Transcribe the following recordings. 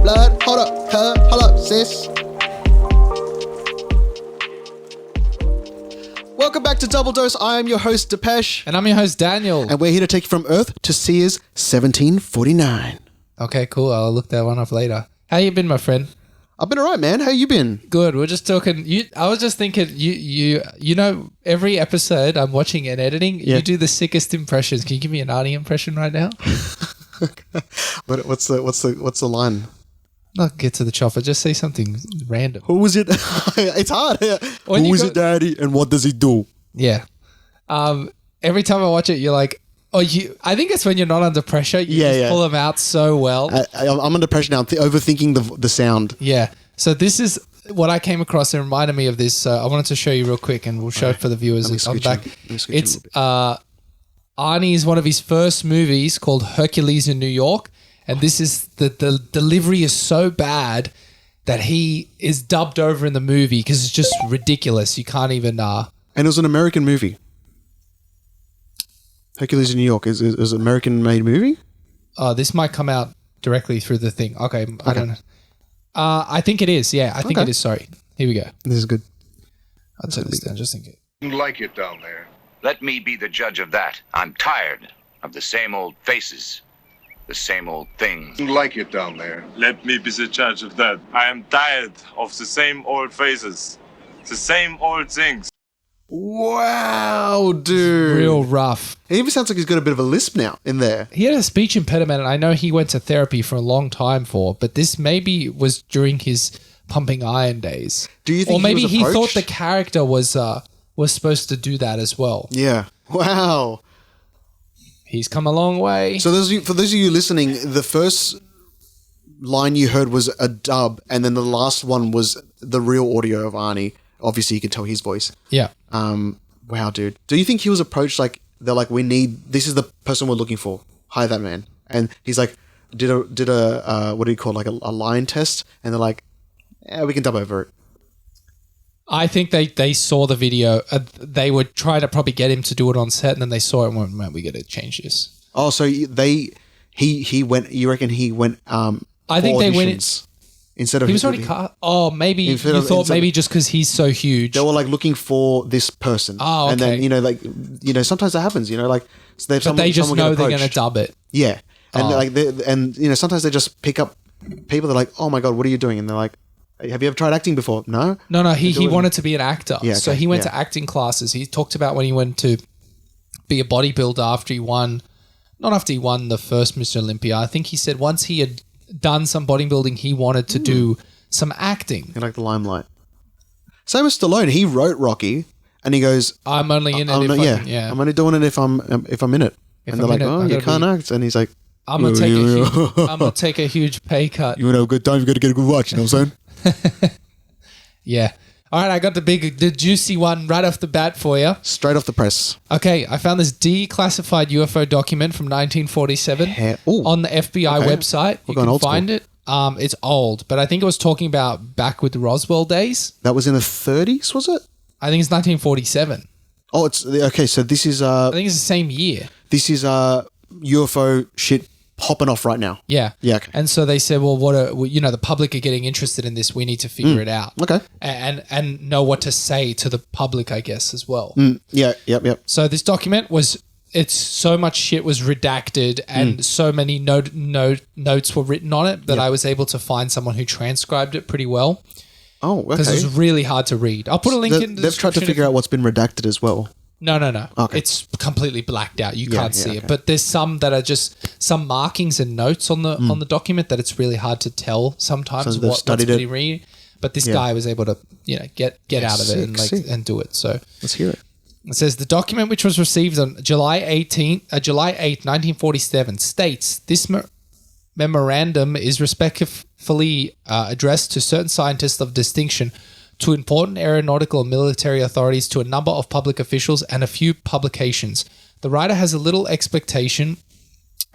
blood. Hold up, sis. Welcome back to Double Dose. I am your host, Dipesh. And I'm your host, Daniel. And we're here to take you from Earth to Sears 1749. Okay, cool. I'll look that one up later. How you been, my friend? I've been all right, man. How you been? Good. We're just talking. I was just thinking, you know, every episode I'm watching and editing, you do the sickest impressions. Can you give me an Arnie impression right now? What's the line? Not get to the chopper. Just say something random. Who is it? It's hard. Who is it, Daddy? And what does he do? Yeah. Every time I watch it, you're like, I think it's when you're not under pressure. You just pull them out so well. I'm under pressure now. I'm overthinking the sound. Yeah. So this is what I came across and reminded me of this. So I wanted to show you real quick and we'll show it for the viewers. On the back. It's Arnie's one of his first movies called Hercules in New York. And this is the delivery is so bad that he is dubbed over in the movie because it's just ridiculous. You can't even... And it was an American movie. Hercules in New York is an American-made movie? This might come out directly through the thing. Okay. I don't know. I think it is. Yeah, I think it is. Sorry. Here we go. This is good. I'll turn this down just in case. Like it down there. Let me be the judge of that. I'm tired of the same old faces, the same old things. Like it down there. Let me be the judge of that. I am tired of the same old faces, the same old things. Wow, dude. Real rough. It even sounds like he's got a bit of a lisp now in there. He had a speech impediment, and I know he went to therapy for a long time but this maybe was during his pumping iron days. Do you think or maybe he thought the character was supposed to do that as well? Yeah. Wow. He's come a long way. So for those of you listening, the first line you heard was a dub, and then the last one was the real audio of Arnie. Obviously, you can tell his voice. Yeah. Wow, dude. Do you think he was approached like they're like, this is the person we're looking for. Hire that man. And he's like, did a what do you call it, like a line test? And they're like, we can dub over it. I think they saw the video. They were trying to probably get him to do it on set, and then they saw it and went, man, we got to change this. Oh, so he went. You reckon he went? I think they went instead of he was already cast. Oh, maybe you thought maybe just because he's so huge. They were like looking for this person. Oh, okay. And then sometimes that happens. Like so but they just know they're going to dub it. Yeah, and sometimes they just pick up people. They're like, oh my god, what are you doing? And they're like, have you ever tried acting before? No. He wanted to be an actor. Yeah, so he went to acting classes. He talked about when he went to be a bodybuilder not after he won the first Mr. Olympia. I think he said once he had done some bodybuilding, he wanted to do some acting. He liked the limelight. Same as Stallone. He wrote Rocky, and he goes, "I'm only in it I'm only doing it if I'm in it." And they're like, "Oh, you can't act," and he's like, I'm gonna take a huge pay cut. You want to have a good time? You got to get a good watch. You know what I'm saying? Yeah. All right, I got the juicy one right off the bat for you. Straight off the press. Okay, I found this declassified UFO document from 1947 on the FBI website. You can find it. It's old, but I think it was talking about back with the Roswell days. That was in the 30s, was it? I think it's 1947. Oh, it's okay. So this is I think it's the same year. This is UFO shit popping off right now. Yeah. Yeah. Okay. And so they said, well, the public are getting interested in this. We need to figure it out. Okay. And know what to say to the public, I guess, as well. Yeah. Yep. So this document it's so much shit was redacted and so many notes were written on it that I was able to find someone who transcribed it pretty well. Oh, okay. Because it was really hard to read. I'll put a link in the They've tried to figure out what's been redacted as well. No. Okay. It's completely blacked out. You can't see it. But there's some that are just some markings and notes on the document that it's really hard to tell sometimes what's really reading. But this guy was able to, get out of it and do it. So let's hear it. It says the document, which was received on July 8th, 1947, states this memorandum is respectfully addressed to certain scientists of distinction, to important aeronautical and military authorities, to a number of public officials, and a few publications. The writer has little expectation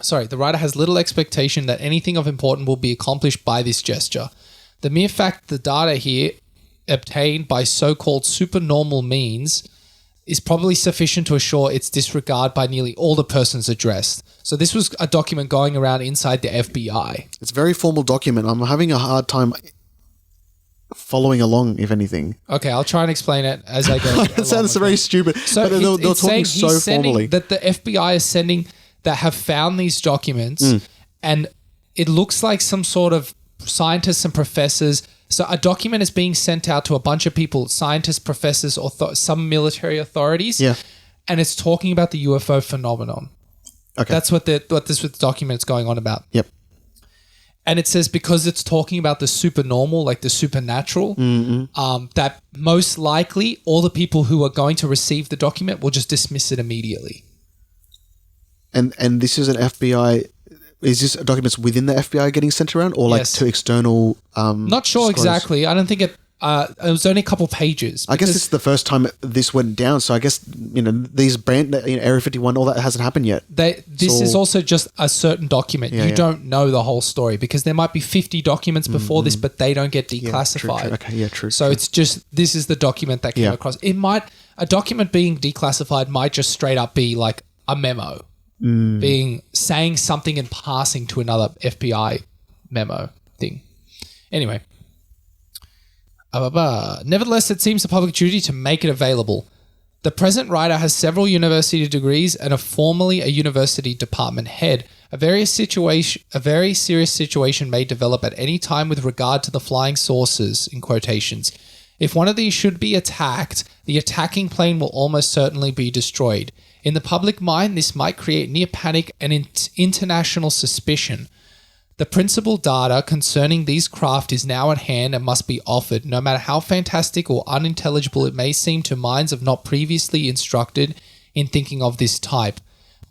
that anything of importance will be accomplished by this gesture. The mere fact the data here obtained by so-called supernormal means is probably sufficient to assure its disregard by nearly all the persons addressed. So this was a document going around inside the FBI. It's a very formal document. I'm having a hard time following along, if anything. Okay, I'll try and explain it as I go. It sounds very stupid. So but they're talking so formally. That the FBI is sending that have found these documents, and it looks like some sort of scientists and professors. So a document is being sent out to a bunch of people, scientists, professors, or some military authorities. Yeah. And it's talking about the UFO phenomenon. Okay. That's what this document is going on about. Yep. And it says because it's talking about the supernormal, like the supernatural, that most likely all the people who are going to receive the document will just dismiss it immediately. And this is an FBI. Is this documents within the FBI getting sent around, or like to external? Not sure exactly. I don't think it. It was only a couple pages. I guess this is the first time this went down. So I guess these Area 51, all that hasn't happened yet. This is also just a certain document. You don't know the whole story because there might be 50 documents before this, but they don't get declassified. True. Okay, true. So it's just this is the document that came across. A document being declassified might just straight up be like a memo. Saying something in passing to another FBI memo thing. Anyway. Nevertheless, it seems a public duty to make it available. The present writer has several university degrees and is formerly a university department head. A very serious situation may develop at any time with regard to the flying saucers, in quotations. If one of these should be attacked, the attacking plane will almost certainly be destroyed. In the public mind, this might create near panic and international suspicion. The principal data concerning these craft is now at hand and must be offered, no matter how fantastic or unintelligible it may seem to minds of not previously instructed in thinking of this type.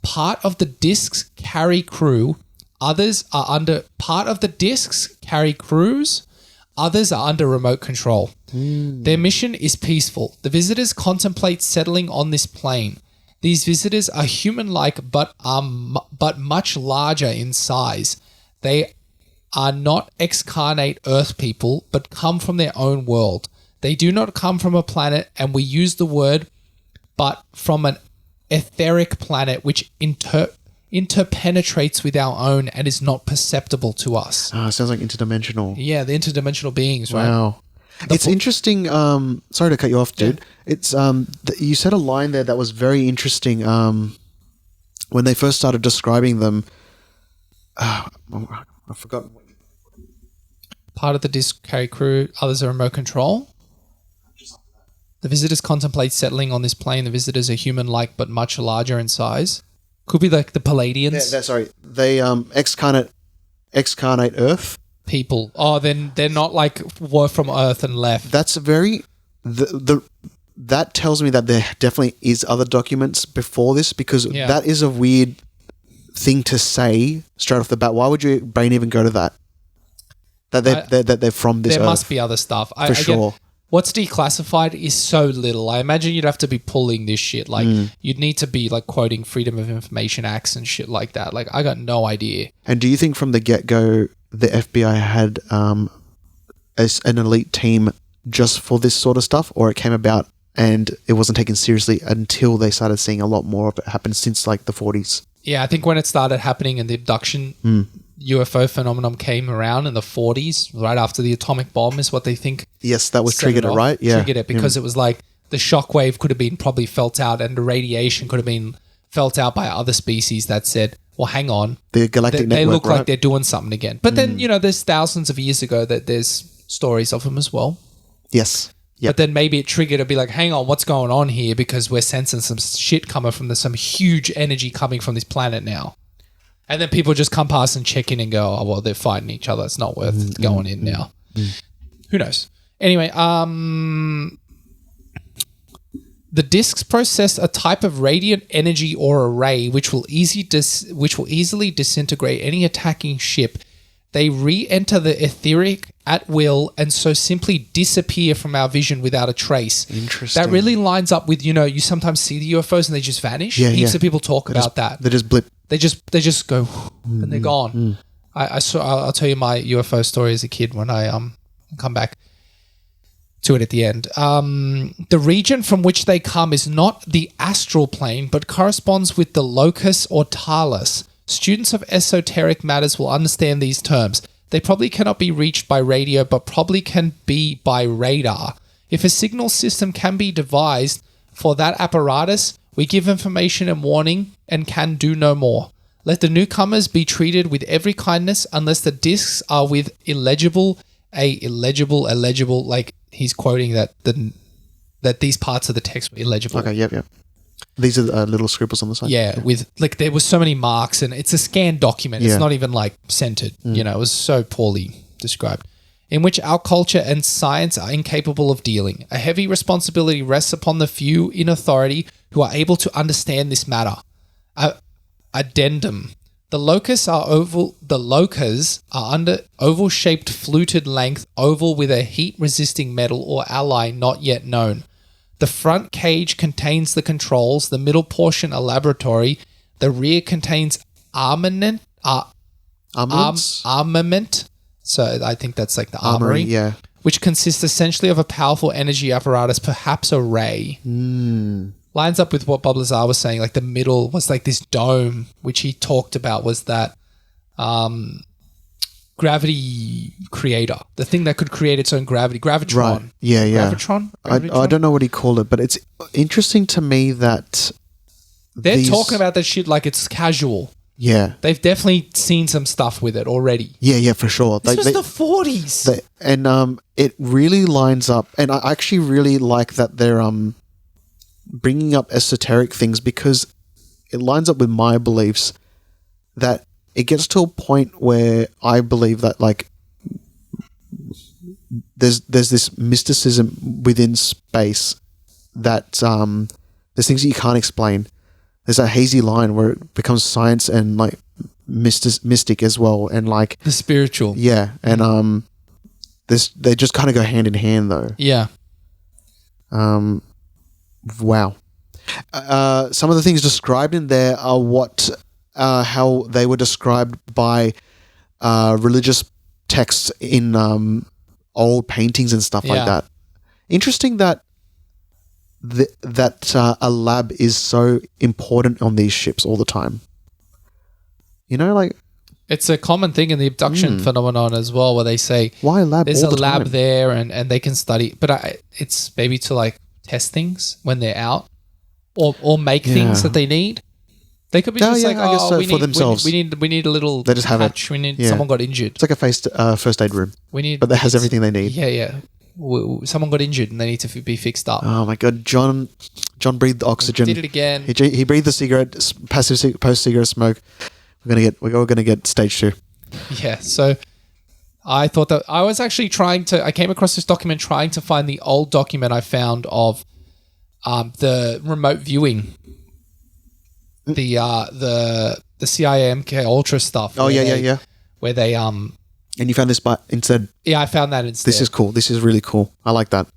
Part of the discs carry crew, others are under remote control. Their mission is peaceful. The visitors contemplate settling on this plane. These visitors are human-like but much larger in size. They are not excarnate Earth people, but come from their own world. They do not come from a planet, and we use the word, but from an etheric planet which interpenetrates with our own and is not perceptible to us. Sounds like interdimensional. Yeah, the interdimensional beings, right? Wow. It's interesting. Sorry to cut you off, dude. It's you said a line there that was very interesting. When they first started describing them, I forgot. Part of the disc carry crew, others are remote control. The visitors contemplate settling on this plane. The visitors are human-like but much larger in size. Could be like the Palladians. Sorry, they excarnate Earth people. Oh, then they're not like were from Earth and left. That's a very that tells me that there definitely is other documents before this, because that is a weird thing to say straight off the bat. Why would your brain even go to that? That they're from this Earth. There must be other stuff. For sure. What's declassified is so little. I imagine you'd have to be pulling this shit. Like you'd need to be like quoting Freedom of Information Acts and shit like that. Like I got no idea. And do you think from the get-go the FBI had an elite team just for this sort of stuff, or it came about and it wasn't taken seriously until they started seeing a lot more of it happen since like the 40s? Yeah, I think when it started happening and the abduction UFO phenomenon came around in the 40s, right after the atomic bomb is what they think. Yes, that was triggered it, right? Yeah. Triggered it because it was like the shockwave could have been probably felt out and the radiation could have been felt out by other species that said, well, hang on. The galactic network, they look like they're doing something again. But then, there's thousands of years ago that there's stories of them as well. Yes. Yep. But then maybe it triggered to be like, hang on, what's going on here? Because we're sensing some shit coming from some huge energy coming from this planet now. And then people just come past and check in and go, oh, well, they're fighting each other. It's not worth going in now. Who knows? Anyway, the discs process a type of radiant energy or array which will easily disintegrate any attacking ship. They re-enter the etheric at will and so simply disappear from our vision without a trace. Interesting. That really lines up with, you sometimes see the UFOs and they just vanish. Heaps of people talk about that. They just blip. They just go and they're gone. I'll tell you my UFO story as a kid when I come back to it at the end. The region from which they come is not the astral plane, but corresponds with the locus or talus. Students of esoteric matters will understand these terms. They probably cannot be reached by radio, but probably can be by radar. If a signal system can be devised for that apparatus, we give information and warning and can do no more. Let the newcomers be treated with every kindness unless the discs are with illegible, like he's quoting that these parts of the text were illegible. Okay, yep. These are little scribbles on the side. Yeah, with like there was so many marks and it's a scanned document. Yeah. It's not even like centered. You know, it was so poorly described. In which our culture and science are incapable of dealing. A heavy responsibility rests upon the few in authority who are able to understand this matter. Addendum. The locus are oval. The locus are under oval-shaped fluted length, oval with a heat-resisting metal or alloy not yet known. The front cage contains the controls, the middle portion a laboratory, the rear contains armament. So I think that's like the armory. Yeah. Which consists essentially of a powerful energy apparatus, perhaps a ray. Lines up with what Bob Lazar was saying, like the middle was like this dome, which he talked about was that gravity creator, the thing that could create its own gravity. Gravitron. Right. Yeah. Gravitron? I don't know what he called it, but it's interesting to me that they're talking about that shit like it's casual. Yeah. They've definitely seen some stuff with it already. Yeah, for sure. This was the 40s. And it really lines up. And I actually really like that they're bringing up esoteric things because it lines up with my beliefs that it gets to a point where I believe that like there's this mysticism within space that there's things that you can't explain. There's a hazy line where it becomes science and like mystic as well, and like the spiritual. Yeah, and they just kind of go hand in hand though. Yeah. Wow. Some of the things described in there are how they were described by religious texts in old paintings and stuff like that. Interesting that a lab is so important on these ships all the time. You know, like it's a common thing in the abduction phenomenon as well, where they say why a lab? There's all a the lab time? there, and they can study, but it's maybe to like test things when they're out, or make things that they need. They could be just like, I guess so, we for need, themselves. We need a little. They just have patch. We need someone got injured. It's like a first aid room. We need, but that has everything they need. Yeah. Someone got injured and they need to be fixed up. Oh my god, John breathed oxygen. Did it again. He breathed the cigarette, passive post cigarette smoke. We're gonna get stage 2. Yeah. So I thought that I was actually I came across this document trying to find the old document I found of the remote viewing, the CIA MK Ultra stuff. Oh yeah. Where they And you found this instead. Yeah, I found that instead. This is cool. This is really cool. I like that.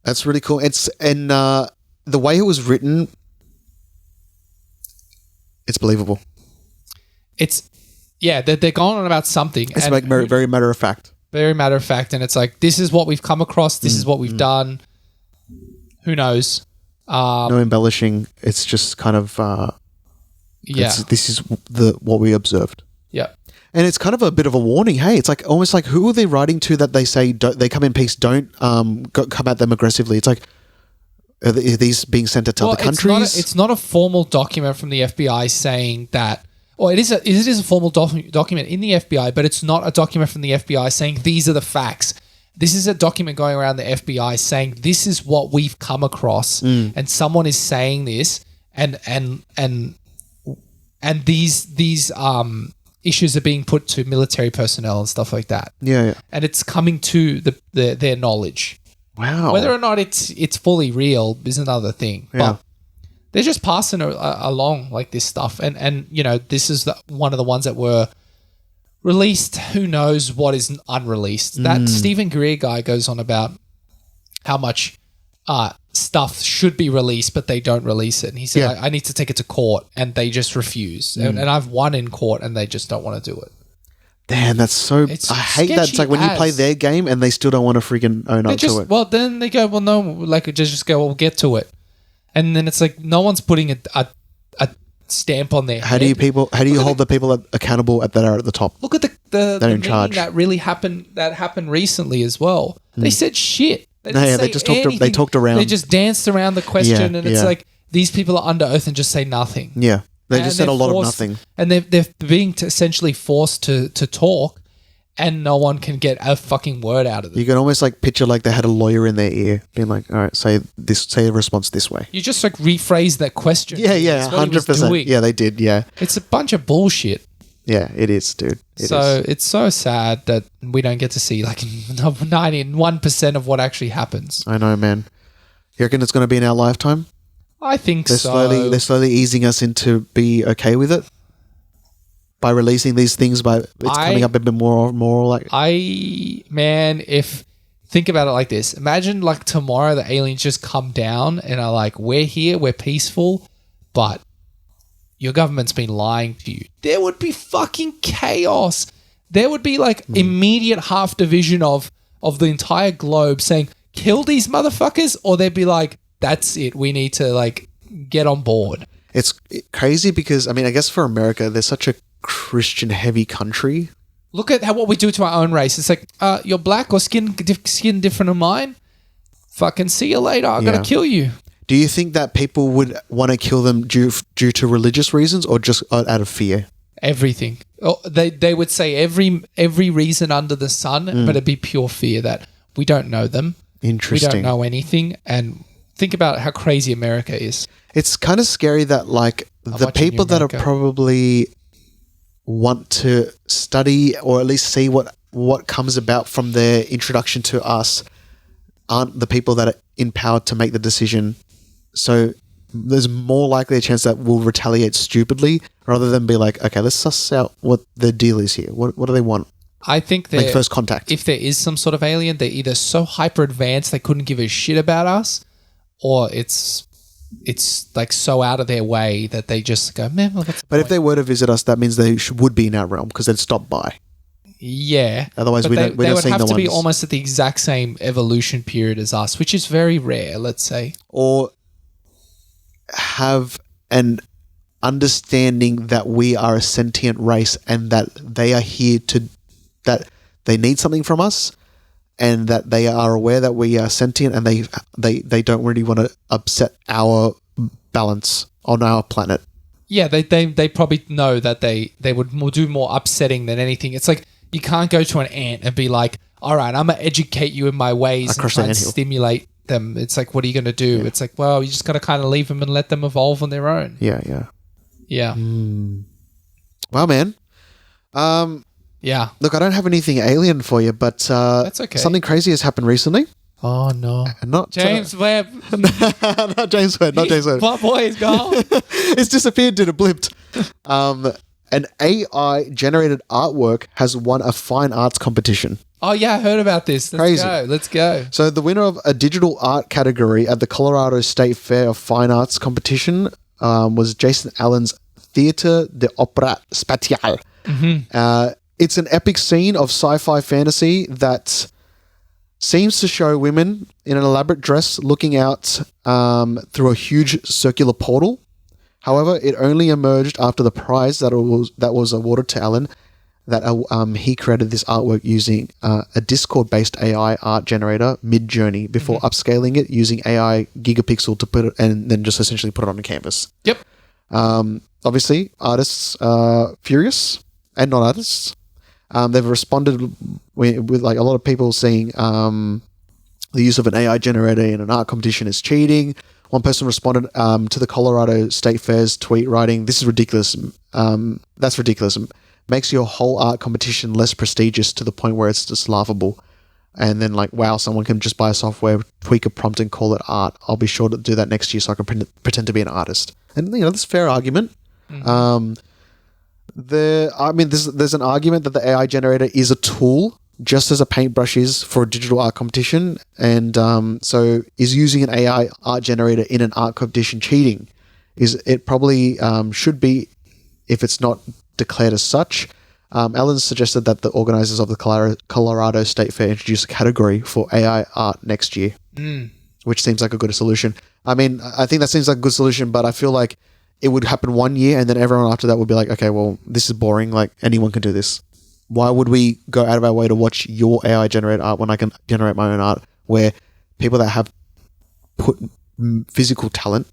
That's really cool. The way it was written, it's believable. They're going on about something. It's like very matter of fact. Very matter of fact, and it's like, this is what we've come across. This is what we've done. Who knows? No embellishing. It's just kind of this is what we observed. Yeah. And it's kind of a bit of a warning. Hey, it's like almost like, who are they writing to that they say they come in peace? Don't come at them aggressively. It's like, are these being sent to other countries? It's not a formal document from the FBI saying that. Or it is a formal document in the FBI, but it's not a document from the FBI saying these are the facts. This is a document going around the FBI saying this is what we've come across, and someone is saying this, and these issues are being put to military personnel and stuff like that. Yeah. And it's coming to their knowledge. Wow. Whether or not it's fully real is another thing. Yeah. But they're just passing along like this stuff. And you know, this is one of the ones that were released. Who knows what is unreleased? That Stephen Greer guy goes on about how much stuff should be released, but they don't release it. And he said, I need to take it to court, and they just refuse. And I've won in court, and they just don't want to do it. Damn, that's so. It's I hate that. It's sketchy like when you play as. their game and they still don't want to freaking own up to it. Well, then they go, well, no, like just go, we'll get to it, and then it's like no one's putting a stamp on their How head. do you hold the people accountable that are at the top? Look at the in meeting charge. that really happened recently as well. They said shit. They didn't Yeah, they say just talked. They anything. talked around. They just danced around the question, Yeah, and it's yeah. like these people are under oath and just say nothing. Yeah, they And just said they're a lot forced- of nothing. and they're being essentially forced to talk, and no one can get a fucking word out of them. You can almost like picture like they had a lawyer in their ear, being like, "All right, say a response this way." You just like rephrase that question. Yeah, That's what he was 100%. doing. Yeah, they did. Yeah, It's a bunch of bullshit. yeah, it is, dude. It So is. it's so sad that we don't get to see like 91% of what actually happens. I know, man. You reckon it's going to be in our lifetime? I think They're so. slowly easing us into be okay with it by releasing these things. Coming up a bit more like. If think about it like this, imagine like tomorrow the aliens just come down and are like, we're here, we're peaceful, but your government's been lying to you. There would be fucking chaos. There would be like immediate half division of the entire globe saying, kill these motherfuckers, or they'd be like, that's it, we need to like get on board. It's crazy because I mean, I guess for America, they're such a Christian heavy country. Look at what we do to our own race. It's like, you're black or skin different than mine. Fucking see you later. I'm gonna kill you. Do you think that people would want to kill them due to religious reasons or just out of fear? Everything. Oh, they would say every reason under the sun, but it'd be pure fear that we don't know them. Interesting. We don't know anything, and think about how crazy America is. It's kind of scary that like the watching people that are America. probably want to study or at least see what comes about from their introduction to us aren't the people that are empowered to make the decision. So there's more likely a chance that we'll retaliate stupidly rather than be like, okay, let's suss out what the deal is here. What do they want? I think Make first contact. if there is some sort of alien, they're either so hyper advanced they couldn't give a shit about us, or it's like so out of their way that they just go, man, well, that's the But if point." they were to visit us, that means they would be in our realm because they'd stop by. Yeah. Otherwise, But we they don't would see have the to be ones. almost at the exact same evolution period as us, which is very rare, let's say. Or have an understanding that we are a sentient race and that they are here that they need something from us and that they are aware that we are sentient and they don't really want to upset our balance on our planet. Yeah, they probably know that they would do more upsetting than anything. It's like you can't go to an ant and be like, all right, I'm going to educate you in my ways and Across try the and anthill. stimulate them. It's like, what are you going to do? It's like, well, you just got to kind of leave them and let them evolve on their own. Yeah. Yeah. Well, man. Yeah. Look, I don't have anything alien for you, but That's okay. something crazy has happened recently. Oh, no. And not James Webb. not James Webb. Not James Webb. My boy is gone. It's disappeared, did it blipped. An AI generated artwork has won a fine arts competition. Oh, yeah, I heard about this. Let's go. So the winner of a digital art category at the Colorado State Fair of Fine Arts competition was Jason Allen's Theatre de Opera Spatiale. It's an epic scene of sci-fi fantasy that seems to show women in an elaborate dress looking out through a huge circular portal. However, it only emerged after the prize that was awarded to Allen that he created this artwork using a Discord-based AI art generator, Midjourney, before upscaling it using AI Gigapixel to put it and then just essentially put it on a canvas. Yep. Obviously, artists are furious and non-artists. They've responded with like a lot of people saying the use of an AI generator in an art competition is cheating. One person responded to the Colorado State Fair's tweet writing, "This is ridiculous. That's ridiculous. Makes your whole art competition less prestigious to the point where it's just laughable." And then like, wow, someone can just buy a software, tweak a prompt and call it art. I'll be sure to do that next year so I can pretend to be an artist. And that's a fair argument. There's an argument that the AI generator is a tool, just as a paintbrush is for a digital art competition, and so is using an AI art generator in an art competition cheating? It probably should be if it's not declared as such. Ellen suggested that the organizers of the Colorado State Fair introduce a category for AI art next year, which seems like a good solution. I mean, I think that seems like a good solution, but I feel like it would happen 1 year and then everyone after that would be like, okay, well, this is boring. Like, anyone can do this. Why would we go out of our way to watch your AI generate art when I can generate my own art, where people that have put physical talent,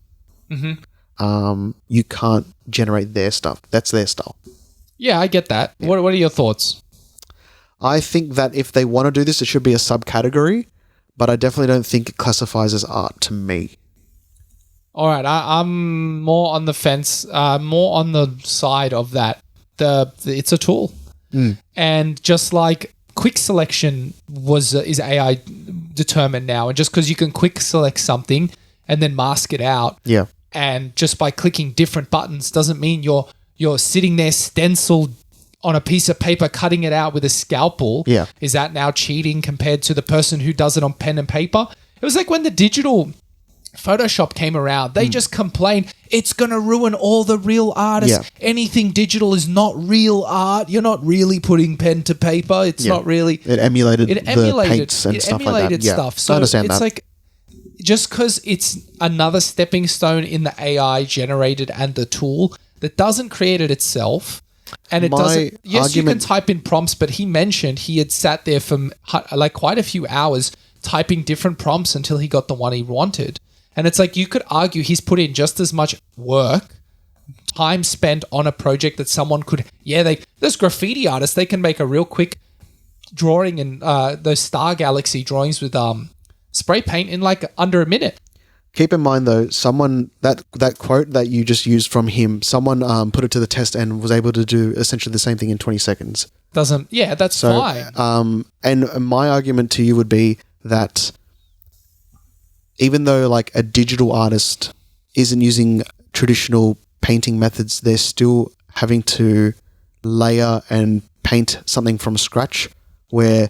you can't generate their stuff. That's their style. Yeah, I get that. Yeah. What are your thoughts? I think that if they want to do this, it should be a subcategory, but I definitely don't think it classifies as art to me. All right, I'm more on the fence, more on the side of that. It's a tool, and just like quick selection is AI determined now, and just because you can quick select something and then mask it out, and just by clicking different buttons doesn't mean you're sitting there stenciled on a piece of paper cutting it out with a scalpel. Yeah, is that now cheating compared to the person who does it on pen and paper? It was like when the digital Photoshop came around, they just complained, it's going to ruin all the real artists. Yeah. Anything digital is not real art. You're not really putting pen to paper. It's not really... It emulated the paints and stuff like that. Yeah, stuff. So I understand it's that. like, just because it's another stepping stone in the AI generated and the tool, that doesn't create it itself. And it doesn't... Yes, you can type in prompts, but he mentioned he had sat there for like quite a few hours typing different prompts until he got the one he wanted. And it's like, you could argue he's put in just as much work, time spent on a project that someone could... Yeah, there's graffiti artists. They can make a real quick drawing in those Star Galaxy drawings with spray paint in like under a minute. Keep in mind, though, someone... That quote that you just used from him, someone put it to the test and was able to do essentially the same thing in 20 seconds. That's fine. And my argument to you would be that... even though like a digital artist isn't using traditional painting methods, they're still having to layer and paint something from scratch where,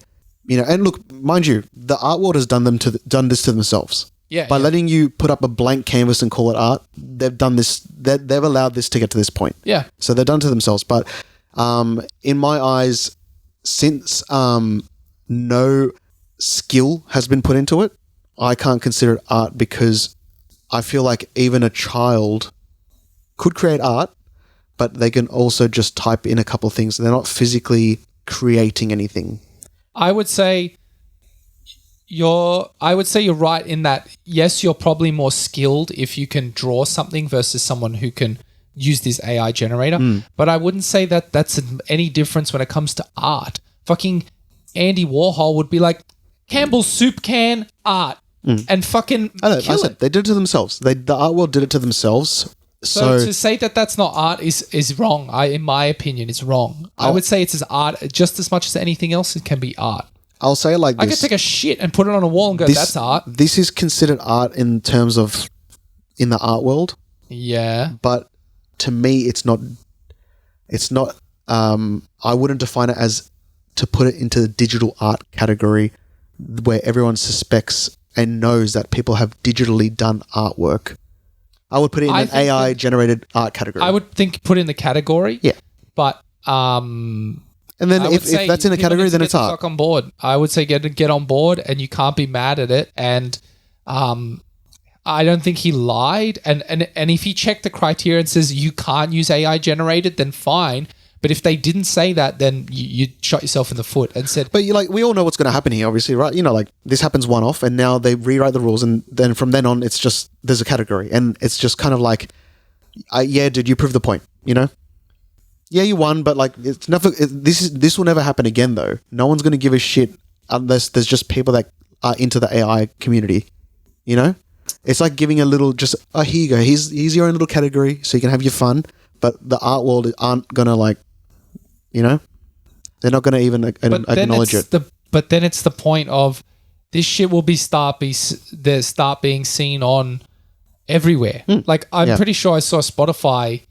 and look, mind you, the art world has done this to themselves. Yeah. By letting you put up a blank canvas and call it art, they've done this, they've allowed this to get to this point. Yeah. So they've done it to themselves. But in my eyes, since no skill has been put into it, I can't consider it art because I feel like even a child could create art, but they can also just type in a couple of things. They're not physically creating anything. I would say you're right in that, yes, you're probably more skilled if you can draw something versus someone who can use this AI generator. But I wouldn't say that that's any difference when it comes to art. Fucking Andy Warhol would be like, Campbell's soup can, art. And fucking kill it. They did it to themselves. The art world did it to themselves. So to say that that's not art is wrong. In my opinion, it's wrong. I would say it's as art just as much as anything else. It can be art. I'll say it like this. I could take a shit and put it on a wall and go, that's art. This is considered art in terms of in the art world. Yeah. But to me, it's not. I wouldn't define it as to put it into the digital art category where everyone suspects and knows that people have digitally done artwork. I would put it in an AI-generated art category. I would think put in the category. Yeah. But... and then if that's in a category, then it's art. On board. I would say get on board and you can't be mad at it. And I don't think he lied. And if he checked the criteria and says you can't use AI-generated, then fine. But if they didn't say that, then you shot yourself in the foot and said... But we all know what's going to happen here, obviously, right? This happens one-off and now they rewrite the rules and then from then on, it's just, there's a category and it's just kind of like, yeah, dude, you proved the point, Yeah, you won, but it's never... This will never happen again, though. No one's going to give a shit unless there's just people that are into the AI community, It's like giving a little just, here you go, here's your own little category so you can have your fun, but the art world aren't going to they're not going to even acknowledge it. But then it's the point of this shit will start being seen on everywhere. I'm pretty sure I saw a Spotify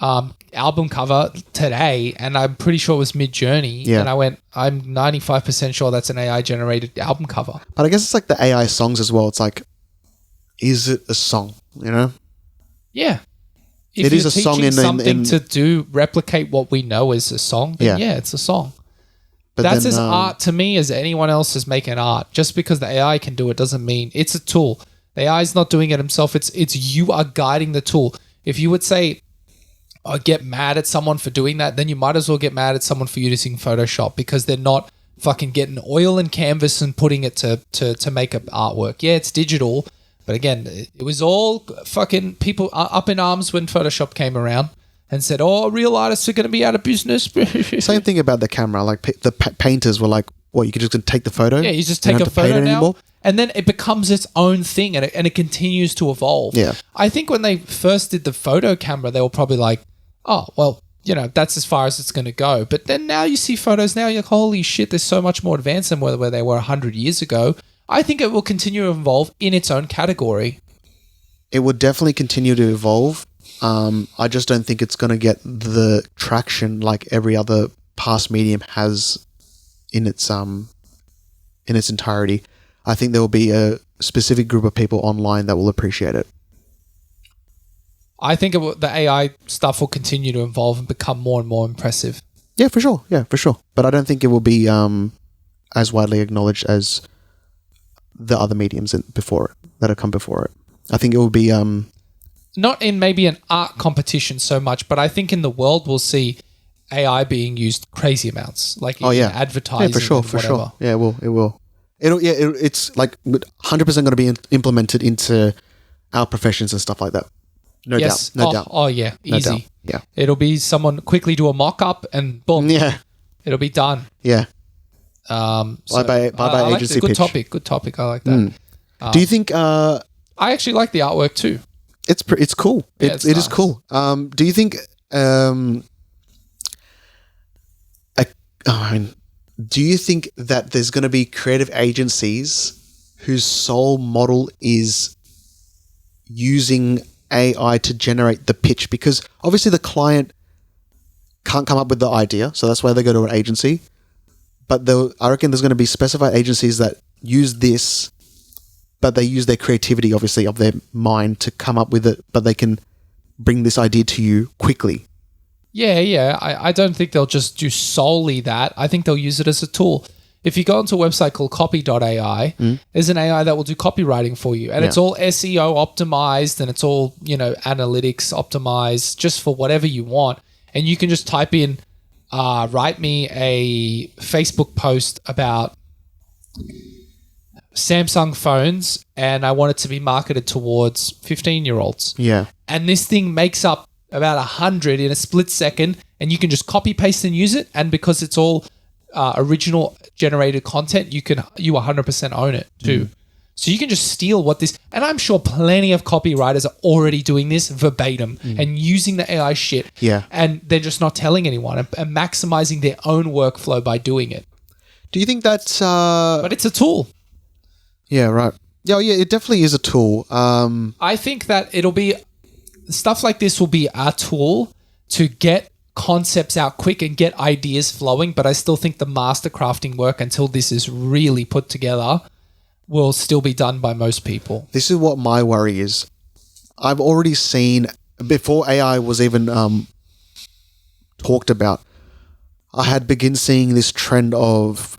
album cover today, and I'm pretty sure it was Mid-Journey. Yeah. And I went, I'm 95% sure that's an AI generated album cover. But I guess it's like the AI songs as well. It's like, is it a song? Yeah. if It is you're a song teaching in something to replicate what we know as a song, then Yeah. yeah, it's a song. But That's then, as art to me as anyone else is making art. Just because the AI can do it doesn't mean it's a tool. The AI is not doing it himself. It's you are guiding the tool. If you would say, "Oh, get mad at someone for doing that," then you might as well get mad at someone for using Photoshop because they're not fucking getting oil and canvas and putting it to make up artwork. Yeah, it's digital, but again, it was all fucking people up in arms when Photoshop came around and said, "Oh, real artists are going to be out of business." Same thing about the camera. Like the painters were like, "What? You could just take the photo? Yeah, you just You take don't a have to paint photo it now, anymore?" and then it becomes its own thing, and it continues to evolve. Yeah. I think when they first did the photo camera, they were probably like, "Oh, well, that's as far as it's going to go." But then now you see photos now, you're like, holy shit, they're so much more advanced than where they were 100 years ago. I think it will continue to evolve in its own category. It would definitely continue to evolve. I just don't think it's going to get the traction like every other past medium has in its entirety. I think there will be a specific group of people online that will appreciate it. I think the AI stuff will continue to evolve and become more and more impressive. Yeah, for sure. But I don't think it will be as widely acknowledged as the other mediums before it that have come before it. I think it will be not in maybe an art competition so much, but I think in the world we'll see AI being used crazy amounts, like in advertising. Yeah, for sure. Yeah, it will. It's like 100% going to be implemented into our professions and stuff like that. No doubt. Oh yeah, No easy. doubt. Yeah. It'll be someone quickly do a mock-up and boom. Yeah. It'll be done. Yeah. So bye I agency like it. pitch. Good topic. I like that. Do you think I actually like the artwork too. it's cool? Yeah, It is cool. Do you think do you think that there's going to be creative agencies whose sole model is using AI to generate the pitch? Because obviously the client can't come up with the idea, so that's why they go to an agency. But I reckon there's going to be specified agencies that use this, but they use their creativity, obviously, of their mind to come up with it, but they can bring this idea to you quickly. Yeah. I don't think they'll just do solely that. I think they'll use it as a tool. If you go onto a website called copy.ai, there's an AI that will do copywriting for you. And it's all SEO optimized and it's all, analytics optimized just for whatever you want. And you can just type in, write me a Facebook post about Samsung phones and I want it to be marketed towards 15-year-olds. Yeah. And this thing makes up about 100 in a split second and you can just copy, paste and use it. And because it's all original generated content, you 100% own it too. So you can just steal what this, and I'm sure plenty of copywriters are already doing this verbatim and using the AI shit. Yeah. And they're just not telling anyone and maximizing their own workflow by doing it. Do you think that's... But it's a tool. Yeah, right. Yeah, it definitely is a tool. I think that it'll be, stuff like this will be a tool to get concepts out quick and get ideas flowing, but I still think the master crafting work until this is really put together will still be done by most people. This is what my worry is. I've already seen, before AI was even talked about, I had begun seeing this trend of,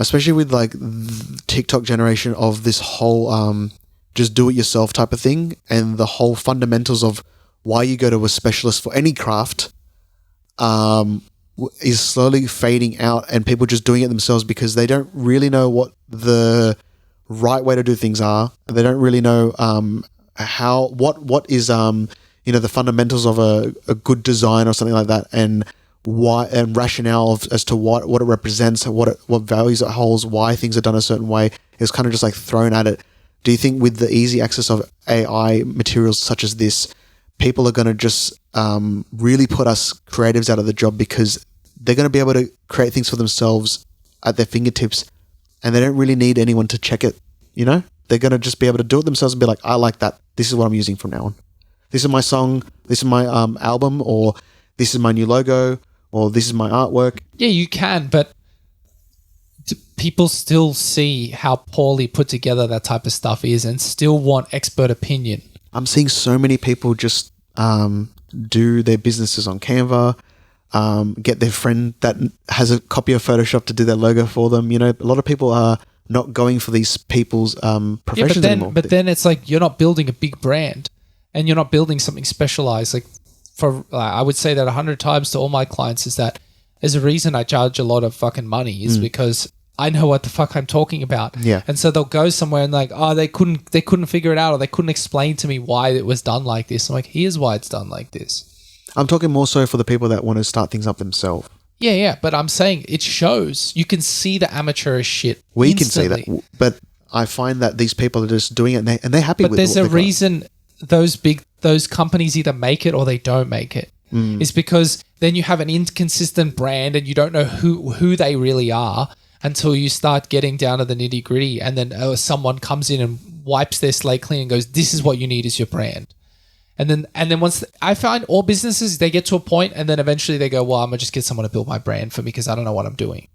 especially with like the TikTok generation, of this whole just do it yourself type of thing, and the whole fundamentals of why you go to a specialist for any craft is slowly fading out, and people just doing it themselves because they don't really know what the right way to do things are. They don't really know what is the fundamentals of a good design or something like that, and why, and rationale as to what it represents, what values it holds, why things are done a certain way is kind of just like thrown at it. Do you think with the easy access of AI materials such as this, people are going to just really put us creatives out of the job because they're going to be able to create things for themselves at their fingertips, and they don't really need anyone to check it, They're going to just be able to do it themselves and be like, I like that. This is what I'm using from now on. This is my song. This is my album, or this is my new logo, or this is my artwork. Yeah, you can, but people still see how poorly put together that type of stuff is and still want expert opinion. I'm seeing so many people just do their businesses on Canva, get their friend that has a copy of Photoshop to do their logo for them. You know, a lot of people are not going for these people's professions anymore. But then it's like you're not building a big brand, and you're not building something specialized. Like I would say that 100 times to all my clients is that there's a reason I charge a lot of fucking money is because I know what the fuck I'm talking about. Yeah. And so they'll go somewhere and like, oh, they couldn't figure it out, or they couldn't explain to me why it was done like this. I'm like, here's why it's done like this. I'm talking more so for the people that want to start things up themselves. Yeah, but I'm saying it shows. You can see the amateurish shit. We instantly. can see that, but I find that these people are just doing it and they're happy with it. But there's a reason those companies either make it or they don't make it. It's because then you have an inconsistent brand and you don't know who they really are until you start getting down to the nitty gritty, and then someone comes in and wipes their slate clean and goes, "This is what you need as your brand." And then once I find all businesses, they get to a point and then eventually they go, well, I'm gonna just get someone to build my brand for me because I don't know what I'm doing.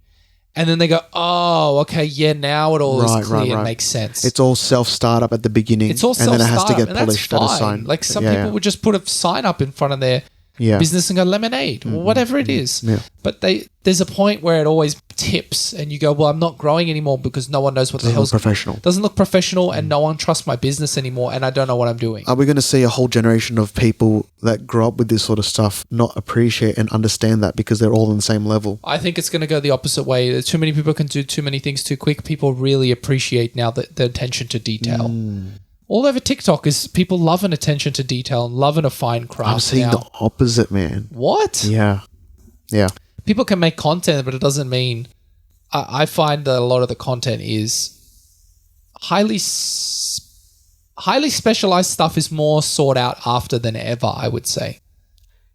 And then they go, oh, okay, yeah, now it all is clear and makes sense. It's all self-startup at the beginning. It's all and then it has to self-startup, get polished at a sign. Like some people would just put a sign up in front of their business and go lemonade or whatever it is. Yeah. But there's a point where it always tips and you go, well, I'm not growing anymore because no one knows what the hell's professional. Doesn't look professional and no one trusts my business anymore and I don't know what I'm doing. Are we going to see a whole generation of people that grow up with this sort of stuff not appreciate and understand that because they're all on the same level? I think it's going to go the opposite way. Too many people can do too many things too quick. People really appreciate now the attention to detail. All over TikTok is people loving attention to detail and loving a fine craft. I'm seeing the opposite, man. What? Yeah. People can make content, but it doesn't mean... I find that a lot of the content is highly specialized stuff is more sought out after than ever, I would say.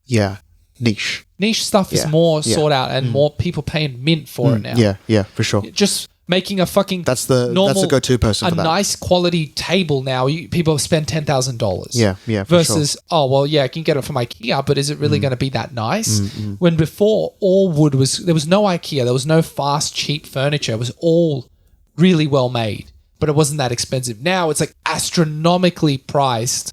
Yeah. Niche stuff is more sought out and more people paying mint for it now. Yeah, for sure. Just making a fucking that's the go-to person for that. A nice quality table now, people spend $10,000. Yeah, for versus, sure. oh, well, yeah, I can get it from IKEA, but is it really going to be that nice? When before, all wood there was no IKEA, there was no fast, cheap furniture. It was all really well made, but it wasn't that expensive. Now it's like astronomically priced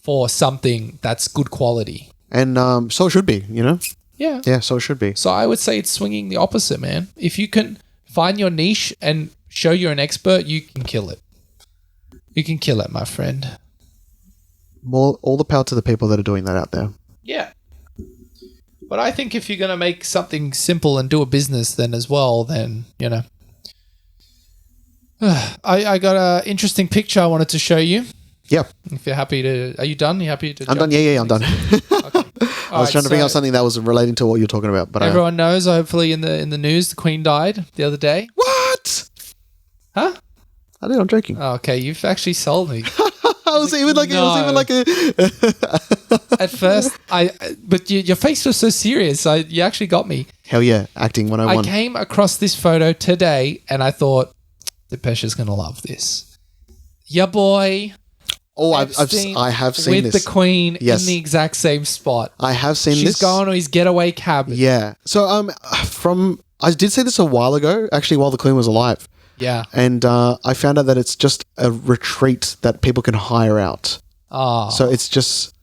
for something that's good quality. And so it should be, you know? Yeah. Yeah, so it should be. So I would say it's swinging the opposite, man. If you can find your niche and show you're an expert, you can kill it. You can kill it, my friend. All the power to the people that are doing that out there. Yeah. But I think if you're going to make something simple and do a business then as well, then, you know. I got an interesting picture I wanted to show you. Yeah. If you're happy to... Are you done? You happy to... I'm done. Yeah, I'm done. Okay. I was trying to bring up something that was relating to what you're talking about, but everyone knows, hopefully, in the news, the Queen died the other day. What? Huh? I think I'm joking. Oh, okay, you've actually sold me. It was even like a. At first, but your face was so serious. You actually got me. Hell yeah, acting 101. I came across this photo today, and I thought, Dipesh is gonna love this. Yeah, boy. Oh, I have seen with this. The Queen in the exact same spot. I have seen this. She's going to his getaway cabin. Yeah. So I did say this a while ago, actually, while the Queen was alive. Yeah. And I found out that it's just a retreat that people can hire out. Oh. So it's just,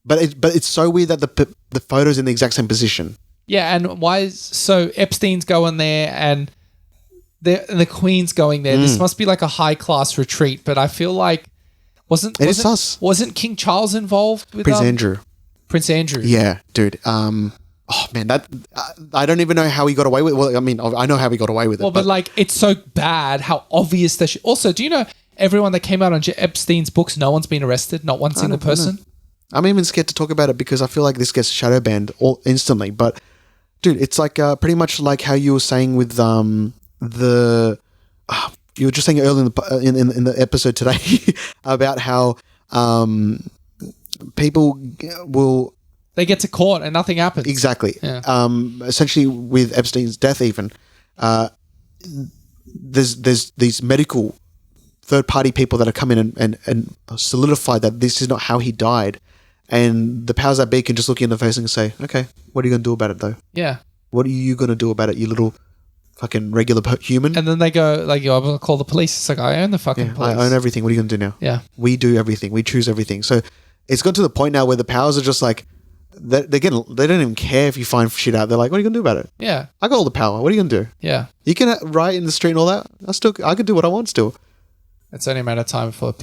but it's so weird that the photo's in the exact same position. Yeah, and so Epstein's going there and the Queen's going there. This must be like a high class retreat, but I feel like wasn't King Charles involved with Prince Andrew? Prince Andrew. Yeah, dude. Oh man, that I don't even know how he got away with it. Well, I mean, I know how he got away with it. Well, but like it's so bad how obvious that also, do you know everyone that came out on Epstein's books, no one's been arrested, not one single person? I'm even scared to talk about it because I feel like this gets shadow banned all instantly. But dude, it's like pretty much like how you were saying with you were just saying earlier in the episode today about how people will... They get to court and nothing happens. Exactly. Yeah. Essentially with Epstein's death even, there's these medical third-party people that have come in and solidified that this is not how he died. And the powers that be can just look you in the face and say, okay, what are you going to do about it though? Yeah. What are you going to do about it, you little... fucking regular human. And then they go, like, I'm going to call the police. It's like, I own the fucking police. I own everything. What are you going to do now? Yeah. We do everything. We choose everything. So it's got to the point now where the powers are just like, they don't even care if you find shit out. They're like, what are you going to do about it? Yeah. I got all the power. What are you going to do? Yeah. You can riot in the street and all that. I could do what I want still. It's only a matter of time before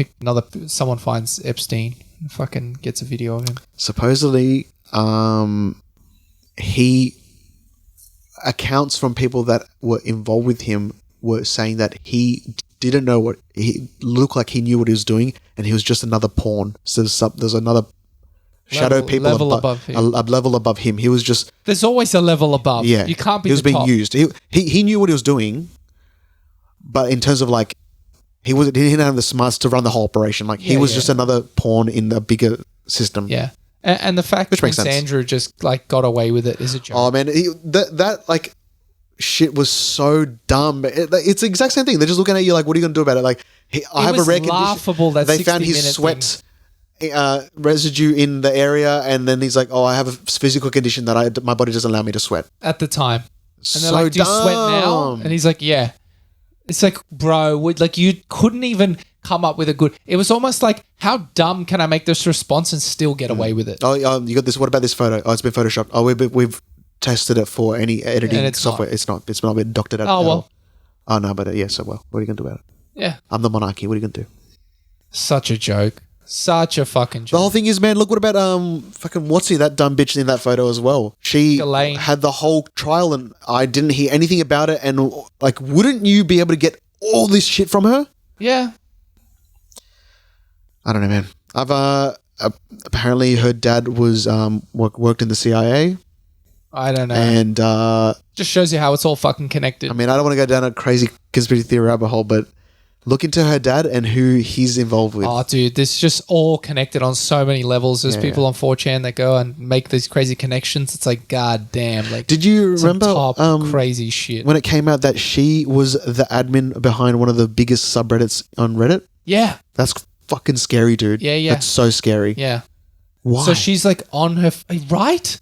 someone finds Epstein and fucking gets a video of him. Supposedly, he accounts from people that were involved with him were saying that he didn't know what he looked like. He knew what he was doing, and he was just another pawn. So there's another shadow people above him. A level above him. He was just. There's always a level above. Yeah, you can't be. He was the being top. used. He knew what he was doing, but in terms of like, he didn't have the smarts to run the whole operation. Like he was just another pawn in the bigger system. Yeah. And the fact that makes sense. Andrew just like got away with it is a joke. Oh man, that like shit was so dumb. It's the exact same thing. They're just looking at you like, what are you going to do about it? Like, I have a rare condition. Laughable that they found his sweat residue in the area, and then he's like, oh, I have a physical condition that my body doesn't allow me to sweat. At the time. And they're So like, do you sweat now? dumb. And he's like, yeah. It's like, bro, like you couldn't even come up with a good... It was almost like, how dumb can I make this response and still get away with it? Oh, you got this. What about this photo? Oh, it's been photoshopped. Oh, we've tested it for any editing And it's software. not. It's not been doctored out. Oh, well. Oh, no, but yeah, so well. What are you going to do about it? Yeah. I'm the monarchy. What are you going to do? Such a joke. Such a fucking The joke. whole thing is, man, look, what about fucking Watsy, that dumb bitch in that photo as well. She Elaine. had the whole trial and I didn't hear anything about it, and like, wouldn't you be able to get all this shit from her? Yeah. I don't know, man. I've apparently her dad was worked in the CIA, I don't know. and Just shows you how it's all fucking connected. I mean, I don't want to go down a crazy conspiracy theory rabbit hole, but look into her dad and who he's involved with. Oh, dude, this is just all connected on so many levels. There's people on 4chan that go and make these crazy connections. It's like, god damn. Like, Did you some remember top crazy shit? when it came out that she was the admin behind one of the biggest subreddits on Reddit? Yeah. That's fucking scary, dude. Yeah. That's so scary. Yeah. Why? So she's like on her... right?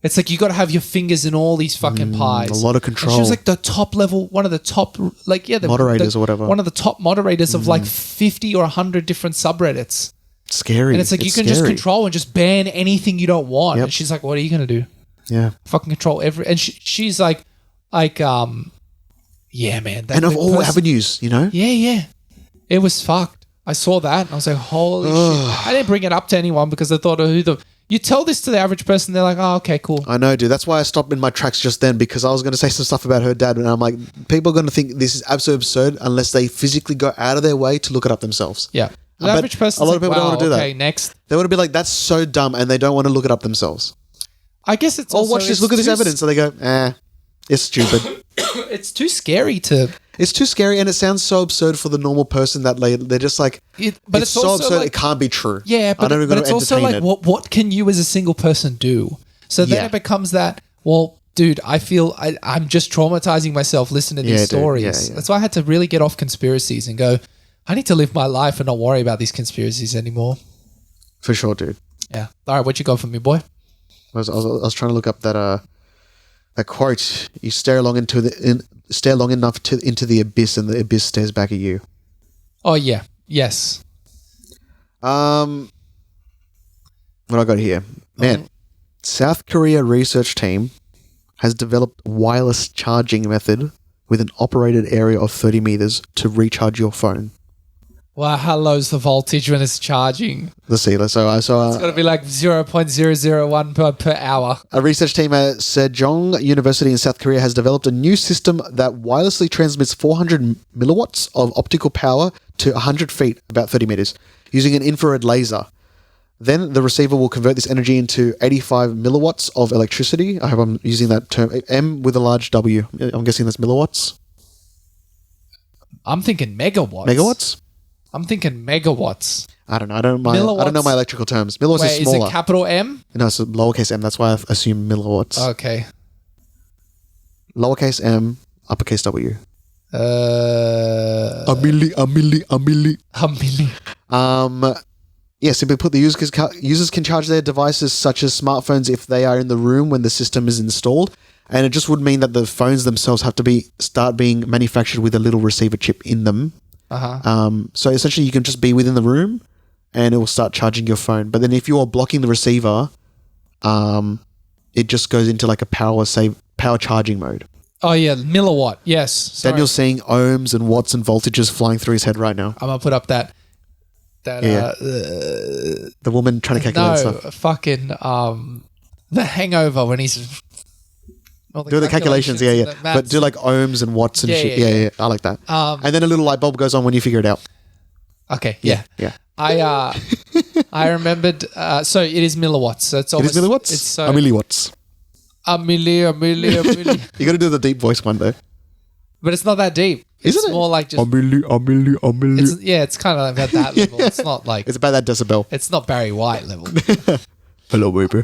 It's like you got to have your fingers in all these fucking pies. a lot of And control. she was like the top level, one of the top, like, yeah, the Moderators or whatever. One of the top moderators of like 50 or 100 different subreddits. Scary. And it's like you can just control and just ban anything you don't want. Yep. And she's like, what are you going to do? Yeah. Fucking control every... And she's like, yeah, man. And of all avenues, you know? Yeah. It was fucked. I saw that and I was like, holy shit. I didn't bring it up to anyone because I thought, you tell this to the average person, they're like, oh, okay, cool. I know, dude. That's why I stopped in my tracks just then, because I was going to say some stuff about her dad, and I'm like, people are going to think this is absolutely absurd unless they physically go out of their way to look it up themselves. Yeah. The I bet average person, a lot of people don't want to do that. Okay, next. They want to be like, that's so dumb, and they don't want to look it up themselves. I guess it's Oh, also... watch this. Look at this evidence. So they go, it's stupid. It's too scary to... It's too scary, and it sounds so absurd for the normal person that they're just like, but it's so also absurd, like- it can't be true. Yeah, but it's also like, what can you as a single person do? So then Yeah. it becomes that, well, dude, I feel I'm just traumatizing myself listening to these Yeah, dude. stories. Yeah. That's why I had to really get off conspiracies and go, I need to live my life and not worry about these conspiracies anymore. For sure, dude. Yeah. All right, what you got for me, boy? I was trying to look up that quote. You stare long enough into the abyss, and the abyss stares back at you. Oh, yeah. Yes. What I got here, man. South Korea research team has developed wireless charging method with an operated area of 30 meters to recharge your phone. Wow, how low's the voltage when it's charging? Let's see. So I saw It's got to be like 0.001 per hour. a research team at Sejong University in South Korea has developed a new system that wirelessly transmits 400 milliwatts of optical power to 100 feet, about 30 meters, using an infrared laser. Then the receiver will convert this energy into 85 milliwatts of electricity. I hope I'm using that term. M with a large W. I'm guessing that's milliwatts. I'm thinking megawatts. Megawatts? I'm thinking megawatts. I don't know. I don't know my electrical terms. Milliwatts Wait, is is smaller. it capital M? No, it's a lowercase m. That's why I assume milliwatts. Okay. Lowercase m, uppercase W. A milli. milli. Yeah, simply put, the users can charge their devices such as smartphones if they are in the room when the system is installed, and it just would mean that the phones themselves have to start being manufactured with a little receiver chip in them. Uh-huh. So essentially, you can just be within the room, and it will start charging your phone. But then if you are blocking the receiver, it just goes into like a power charging mode. Oh yeah, milliwatt. Yes. Sorry. Daniel's seeing ohms and watts and voltages flying through his head right now. I'm gonna put up that. The woman trying to calculate stuff. Fucking the Hangover when he's do the calculations, yeah. But do like ohms and watts and shit. Yeah. I like that. And then a little light bulb goes on when you figure it out. Okay, yeah. I remembered. So it is milliwatts. So it's almost, it is milliwatts. It's a milliwatts. A milli. You got to do the deep voice one though. But it's not that deep. It's more like just a milli. It's kind of about that level. It's not like it's about that decibel. It's not Barry White level. Hello, baby.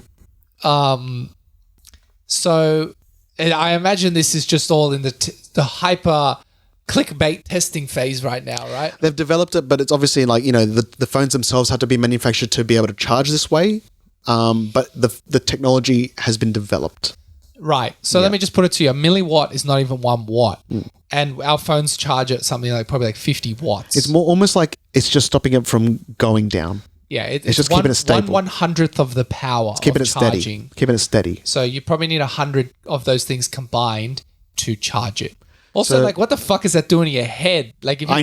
So I imagine this is just all in the hyper clickbait testing phase right now, right? They've developed it, but it's obviously like, the phones themselves have to be manufactured to be able to charge this way. But the technology has been developed. Right. So let me just put it to you. A milliwatt is not even 1 watt. And our phones charge at something like probably like 50 watts. It's more almost like it's just stopping it from going down. Yeah. It's just keeping it stable. 1/100th of the power it's keeping of it charging. Steady. Keeping it steady. So you probably need 100 of those things combined to charge it. Also, like, what the fuck is that doing to your head? Like, if you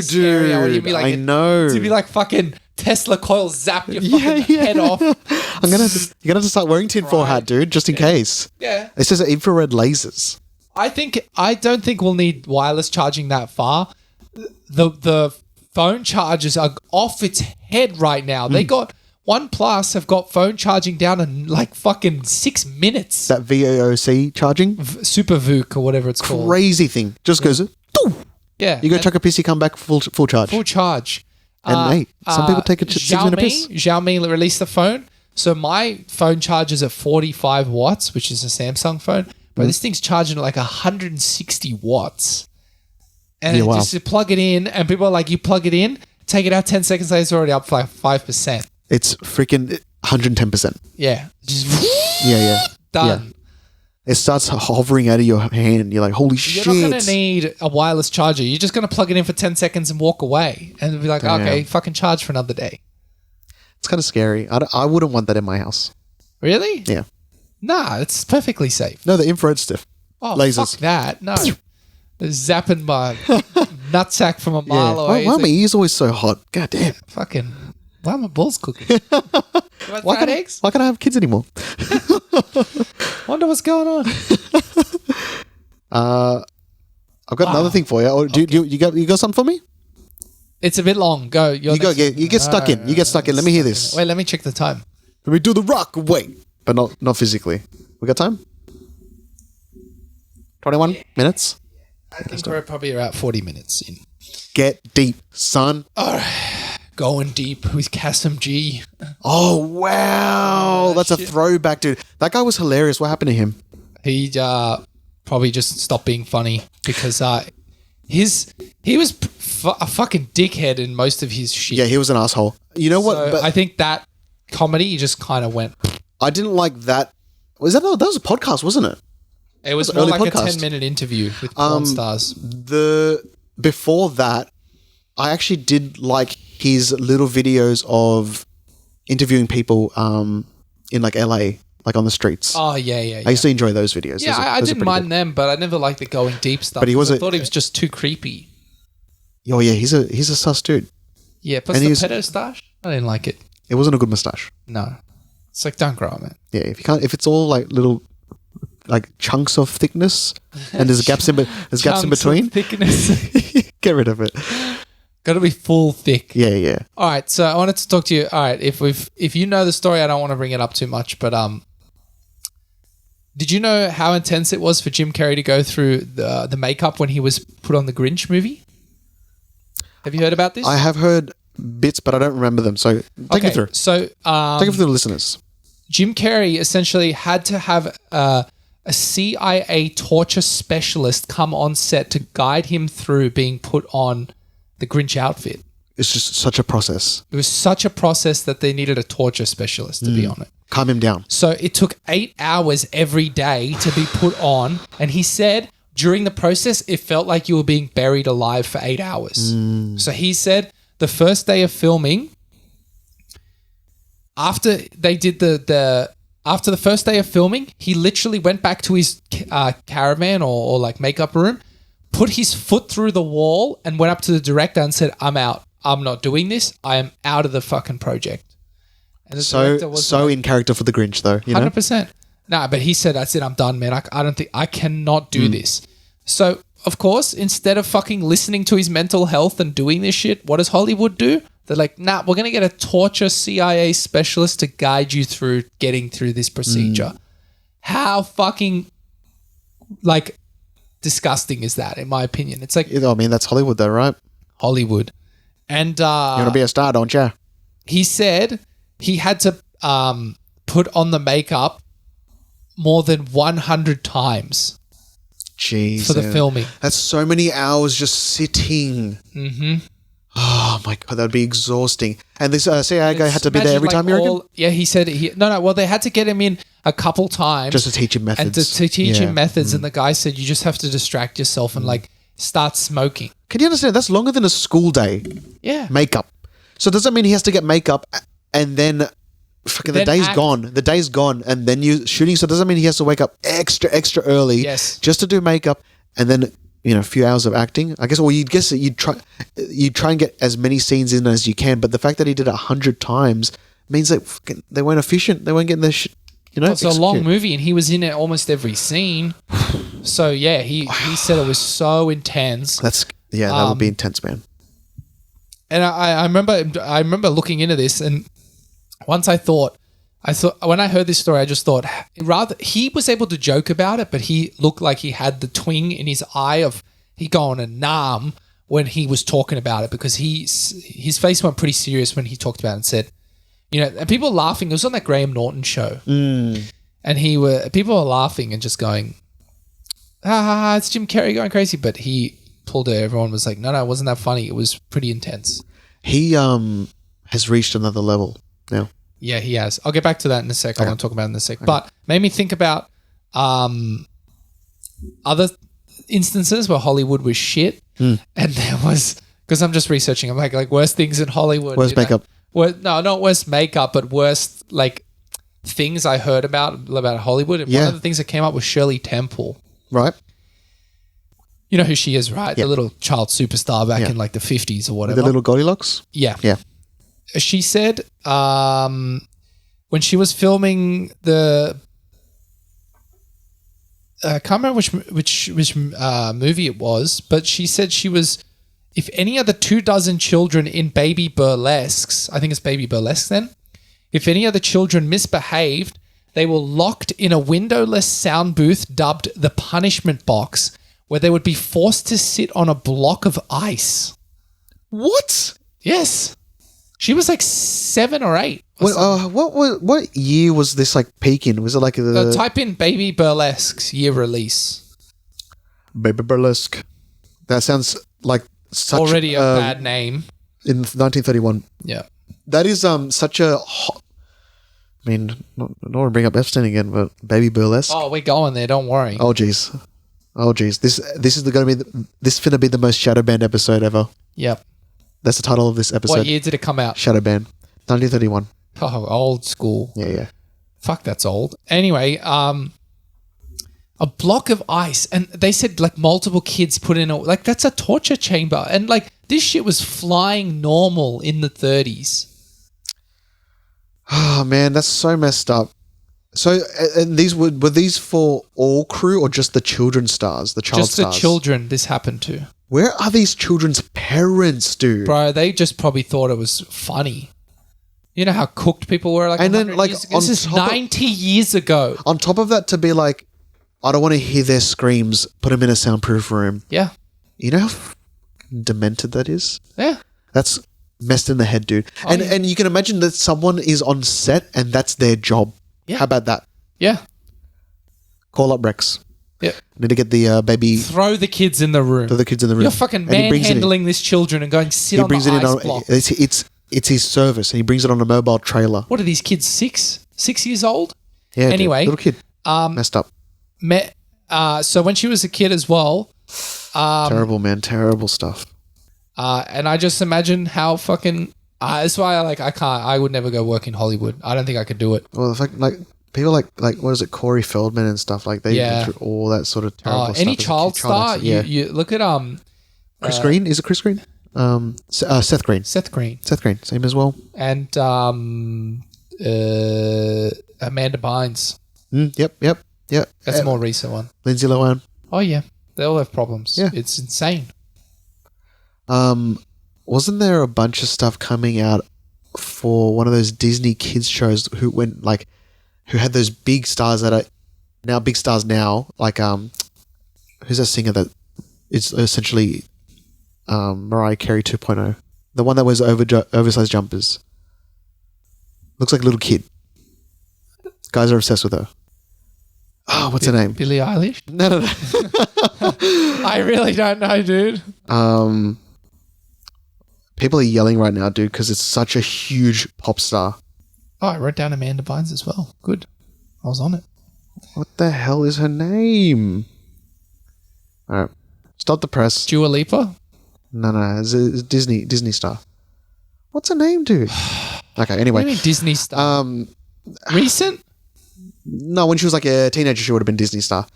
dude. I know. To be like fucking Tesla coil zap your fucking head off. You're gonna have to start wearing tinfoil hat, dude, just in case. Yeah. It says infrared lasers. I don't think we'll need wireless charging that far. The phone chargers are off its head right now. They got OnePlus have got phone charging down in like fucking 6 minutes. That VOC charging? Super VOOC or whatever it's called. Crazy thing. Just goes, doof. Yeah. You go chuck a piss, you come back full charge. Full charge. And hey, some people take a 6-minute piss. Xiaomi released the phone. So my phone charges at 45 watts, which is a Samsung phone. But this thing's charging at like 160 watts. And just you plug it in, and people are like, you plug it in, take it out 10 seconds later, it's already up for like 5%. It's freaking 110%. Yeah. Just Yeah. done. It starts hovering out of your hand, and you're like, holy shit. You're not going to need a wireless charger. You're just going to plug it in for 10 seconds and walk away. And be like, okay, fucking charge for another day. It's kind of scary. I wouldn't want that in my house. Really? Yeah. Nah, it's perfectly safe. No, the infrared stuff. Oh, lasers. Fuck that. No. Zapping my nutsack from a mile away. Why are my ears always so hot? God damn. Fucking, why are my balls cooking? Why can't I have kids anymore? Wonder what's going on. I've got another thing for you. Or you got something for me? It's a bit long. Go. You get stuck in. You get stuck in. Let me hear this. Wait, let me check the time. Let me do the rock. Wait. But not physically. We got time? 21 minutes? I think we're probably about 40 minutes in. Get deep, son. All right. Going deep with Kasim G. Oh, wow. That's a throwback, dude. That guy was hilarious. What happened to him? He probably just stopped being funny because he was a fucking dickhead in most of his shit. Yeah, he was an asshole. You know what? But I think that comedy just kind of went. I didn't like that. That was a podcast, wasn't it? It was more like podcast. A 10-minute interview with porn stars. Before that, I actually did like his little videos of interviewing people in like LA, like on the streets. Oh, yeah. I used to enjoy those videos. Yeah, I didn't mind them, but I never liked the going deep stuff. But I thought he was just too creepy. Oh, yeah, he's a sus dude. Yeah, plus the pedo stash, I didn't like it. It wasn't a good mustache. No. It's like, don't grow, man. Yeah, if it's all like little like chunks of thickness and there's gaps in between. Thickness. Get rid of it. Got to be full thick. Yeah. All right, so I wanted to talk to you. All right, if you know the story, I don't want to bring it up too much, but did you know how intense it was for Jim Carrey to go through the makeup when he was put on the Grinch movie? Have you heard about this? I have heard bits, but I don't remember them. So take me through. So take me through the listeners. Jim Carrey essentially had to have a CIA torture specialist come on set to guide him through being put on the Grinch outfit. It's just such a process. It was such a process that they needed a torture specialist to be on it. Calm him down. So it took 8 hours every day to be put on. And he said during the process, it felt like you were being buried alive for 8 hours. So he said the first day of filming, after they did after the first day of filming, he literally went back to his caravan or like makeup room, put his foot through the wall and went up to the director and said, "I'm out. I'm not doing this. I am out of the fucking project." And the director was so in character for the Grinch, though. 100%. Nah, but he said, "I said I'm done, man. I don't think I cannot do this." So of course, instead of fucking listening to his mental health and doing this shit, what does Hollywood do? They're like, "Nah, we're gonna get a torture CIA specialist to guide you through getting through this procedure." How fucking like disgusting is that? In my opinion, it's like I mean, that's Hollywood, though, right? Hollywood, and You want to be a star, don't you? he said he had to put on the makeup more than 100 times Jeez, for the man. filming. That's so many hours just sitting. Mm-hmm. Oh my god, that'd be exhausting. And this CIA guy had to be there every time, you reckon? Yeah, he said no. Well, they had to get him in a couple times Just to teach him methods. and to teach Yeah. him methods. And the guy said, "You just have to distract yourself and like start smoking." Can you understand? That's longer than a school day. Yeah, Makeup. So does that mean he has to get makeup and then fucking the Then day's act. gone? The day's gone and then you shooting. So does that mean he has to wake up extra early? Yes. Just to do makeup and then a few hours of acting. I guess. Or you'd guess that you'd try and get as many scenes in as you can. But the fact that he did it 100 times means that they weren't efficient. They weren't getting their shit. it's a long execute. movie, and he was in it almost every scene. So yeah, he said it was so intense. That would be intense, man. And I remember looking into this, and once I thought when I heard this story, I just thought rather he was able to joke about it, but he looked like he had the twing in his eye of he going a numb when he was talking about it, because his face went pretty serious when he talked about it and said, and people were laughing. It was on that Graham Norton show, and people were laughing and just going, "Ha ha ha! It's Jim Carrey going crazy," but he pulled it. Everyone was like, "No, it wasn't that funny. It was pretty intense." He has reached another level now. Yeah, he has. I'll get back to that in a sec. I want to talk about it in a sec. But made me think about other instances where Hollywood was shit. And there was, because I'm just researching, I'm like worst things in Hollywood. Worst makeup. No, not worst makeup, but worst like things I heard about Hollywood. And one of the things that came up was Shirley Temple. Right. You know who she is, right? Yeah. The little child superstar back in like the 50s or whatever. The little Goldilocks? Yeah. Yeah. She said when she was filming the I can't remember which movie it was, but she said if any of the 24 children in Baby Burlesques, I think it's Baby Burlesque then, if any of the children misbehaved, they were locked in a windowless sound booth dubbed the punishment box, where they would be forced to sit on a block of ice. What? Yes. She was like 7 or 8. Or What year was this like peaking? Was it like type in Baby Burlesque's year release. Baby Burlesque? That sounds like such Already a bad name. In 1931. Yeah. That is such a hot. I mean, I don't want to bring up Epstein again, but Baby Burlesque. Oh, we're going there. Don't worry. Oh jeez. This is going to be this finna be the most shadow banned episode ever. Yep. That's the title of this episode. What year did it come out? Shadow Ban, 1931. Oh, old school. Yeah. Fuck, that's old. Anyway, a block of ice, and they said like multiple kids put in that's a torture chamber, and like this shit was flying normal in the 30s. Oh man, that's so messed up. So, and these were these for all crew or just the children stars, the child stars? Just the children this happened to. Where are these children's parents, dude? Bro, they just probably thought it was funny. You know how cooked people were like, and then like years ago? This is 90 years ago. On top of that, to be like, I don't want to hear their screams. Put them in a soundproof room. Yeah. You know how demented that is? Yeah. That's messed in the head, dude. And you can imagine that someone is on set and that's their job. Yeah. How about that? Yeah. Call up Rex. Yeah. Need to get the baby. Throw the kids in the room. Throw the kids in the room. You're fucking manhandling this children and going sit on the ice block. It's his service, and he brings it on a mobile trailer. What are these kids? 6 years old? Yeah. Anyway, dude, little kid. Messed up. So when she was a kid as well. Terrible, man. Terrible stuff. And I just imagine how fucking That's why I can't. I would never go work in Hollywood. I don't think I could do it. Well, the fact like people like what is it, Corey Feldman and stuff like they went through all that sort of terrible stuff. Any child star, actor. you look at Chris Green, is it Chris Green? Seth Green. Seth Green, same as well. and Amanda Bynes. Yep. That's a more recent one. Lindsay Lohan. Oh yeah, they all have problems. Yeah. It's insane. Wasn't there a bunch of stuff coming out for one of those Disney kids shows who had those big stars that are now big stars now, like who's that singer that is essentially Mariah Carey 2.0, the one that wears oversized jumpers, looks like a little kid. Guys are obsessed with her. Oh, what's her name? Billie Eilish? No. I really don't know, dude. People are yelling right now, dude, because it's such a huge pop star. Oh, I wrote down Amanda Bynes as well. Good. I was on it. What the hell is her name? All right. Stop the press. Dua Lipa? No. It's a Disney star. What's her name, dude? Okay, anyway. What do you mean Disney star? Recent? No, when she was like a teenager, she would have been Disney star.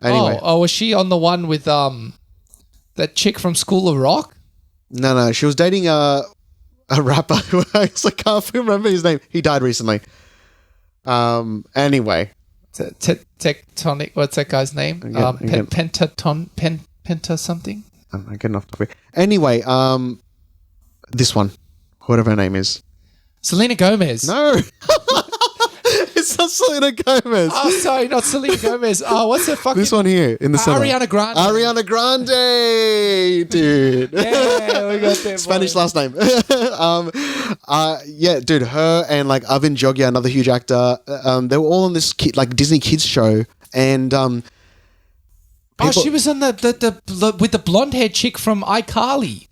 Anyway. Oh, was she on the one with that chick from School of Rock? No. She was dating a rapper who I can't remember his name. He died recently. Anyway. Tectonic. What's that guy's name? Penta something? I'm getting off topic. Anyway, this one. Whatever her name is. Selena Gomez. No. It's not Selena Gomez. Oh, sorry, not Selena Gomez. Oh, what's that fucking... This one here in the center. Ariana Grande. Ariana Grande, dude. Yeah, we got that. Spanish last name. Yeah, dude, her and like Arvin Jogia, another huge actor, they were all on this Disney kids show, and she was on the with the blonde haired chick from iCarly.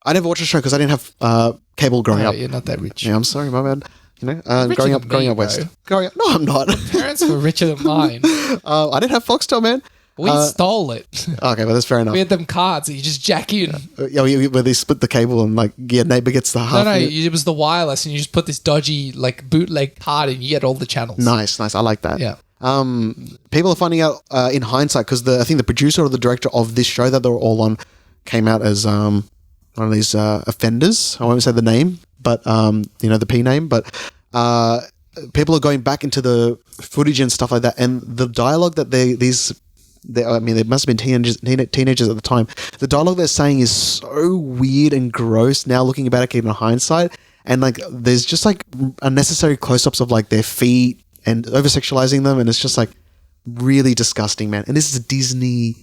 I never watched the show because I didn't have cable growing up. You're not that rich. Yeah, I'm sorry, my bad. You know, Richer growing than up me, west. bro. No, I'm not. Parents were richer than mine. I didn't have Foxtel, man. We stole it. Okay, well that's fair enough. We had them cards that you just jack in. Yeah, where they split the cable and like neighbor gets the half. No, it was the wireless, and you just put this dodgy like bootleg card, and you get all the channels. Nice. I like that. Yeah. People are finding out in hindsight because I think the producer or the director of this show that they were all on came out as one of these offenders. I won't say the name, but the P name, but people are going back into the footage and stuff like that, and the dialogue that they must have been teenagers at the time. The dialogue they're saying is so weird and gross now looking back in hindsight, and like there's just like unnecessary close-ups of like their feet and over-sexualizing them, and it's just like really disgusting, man. And this is Disney.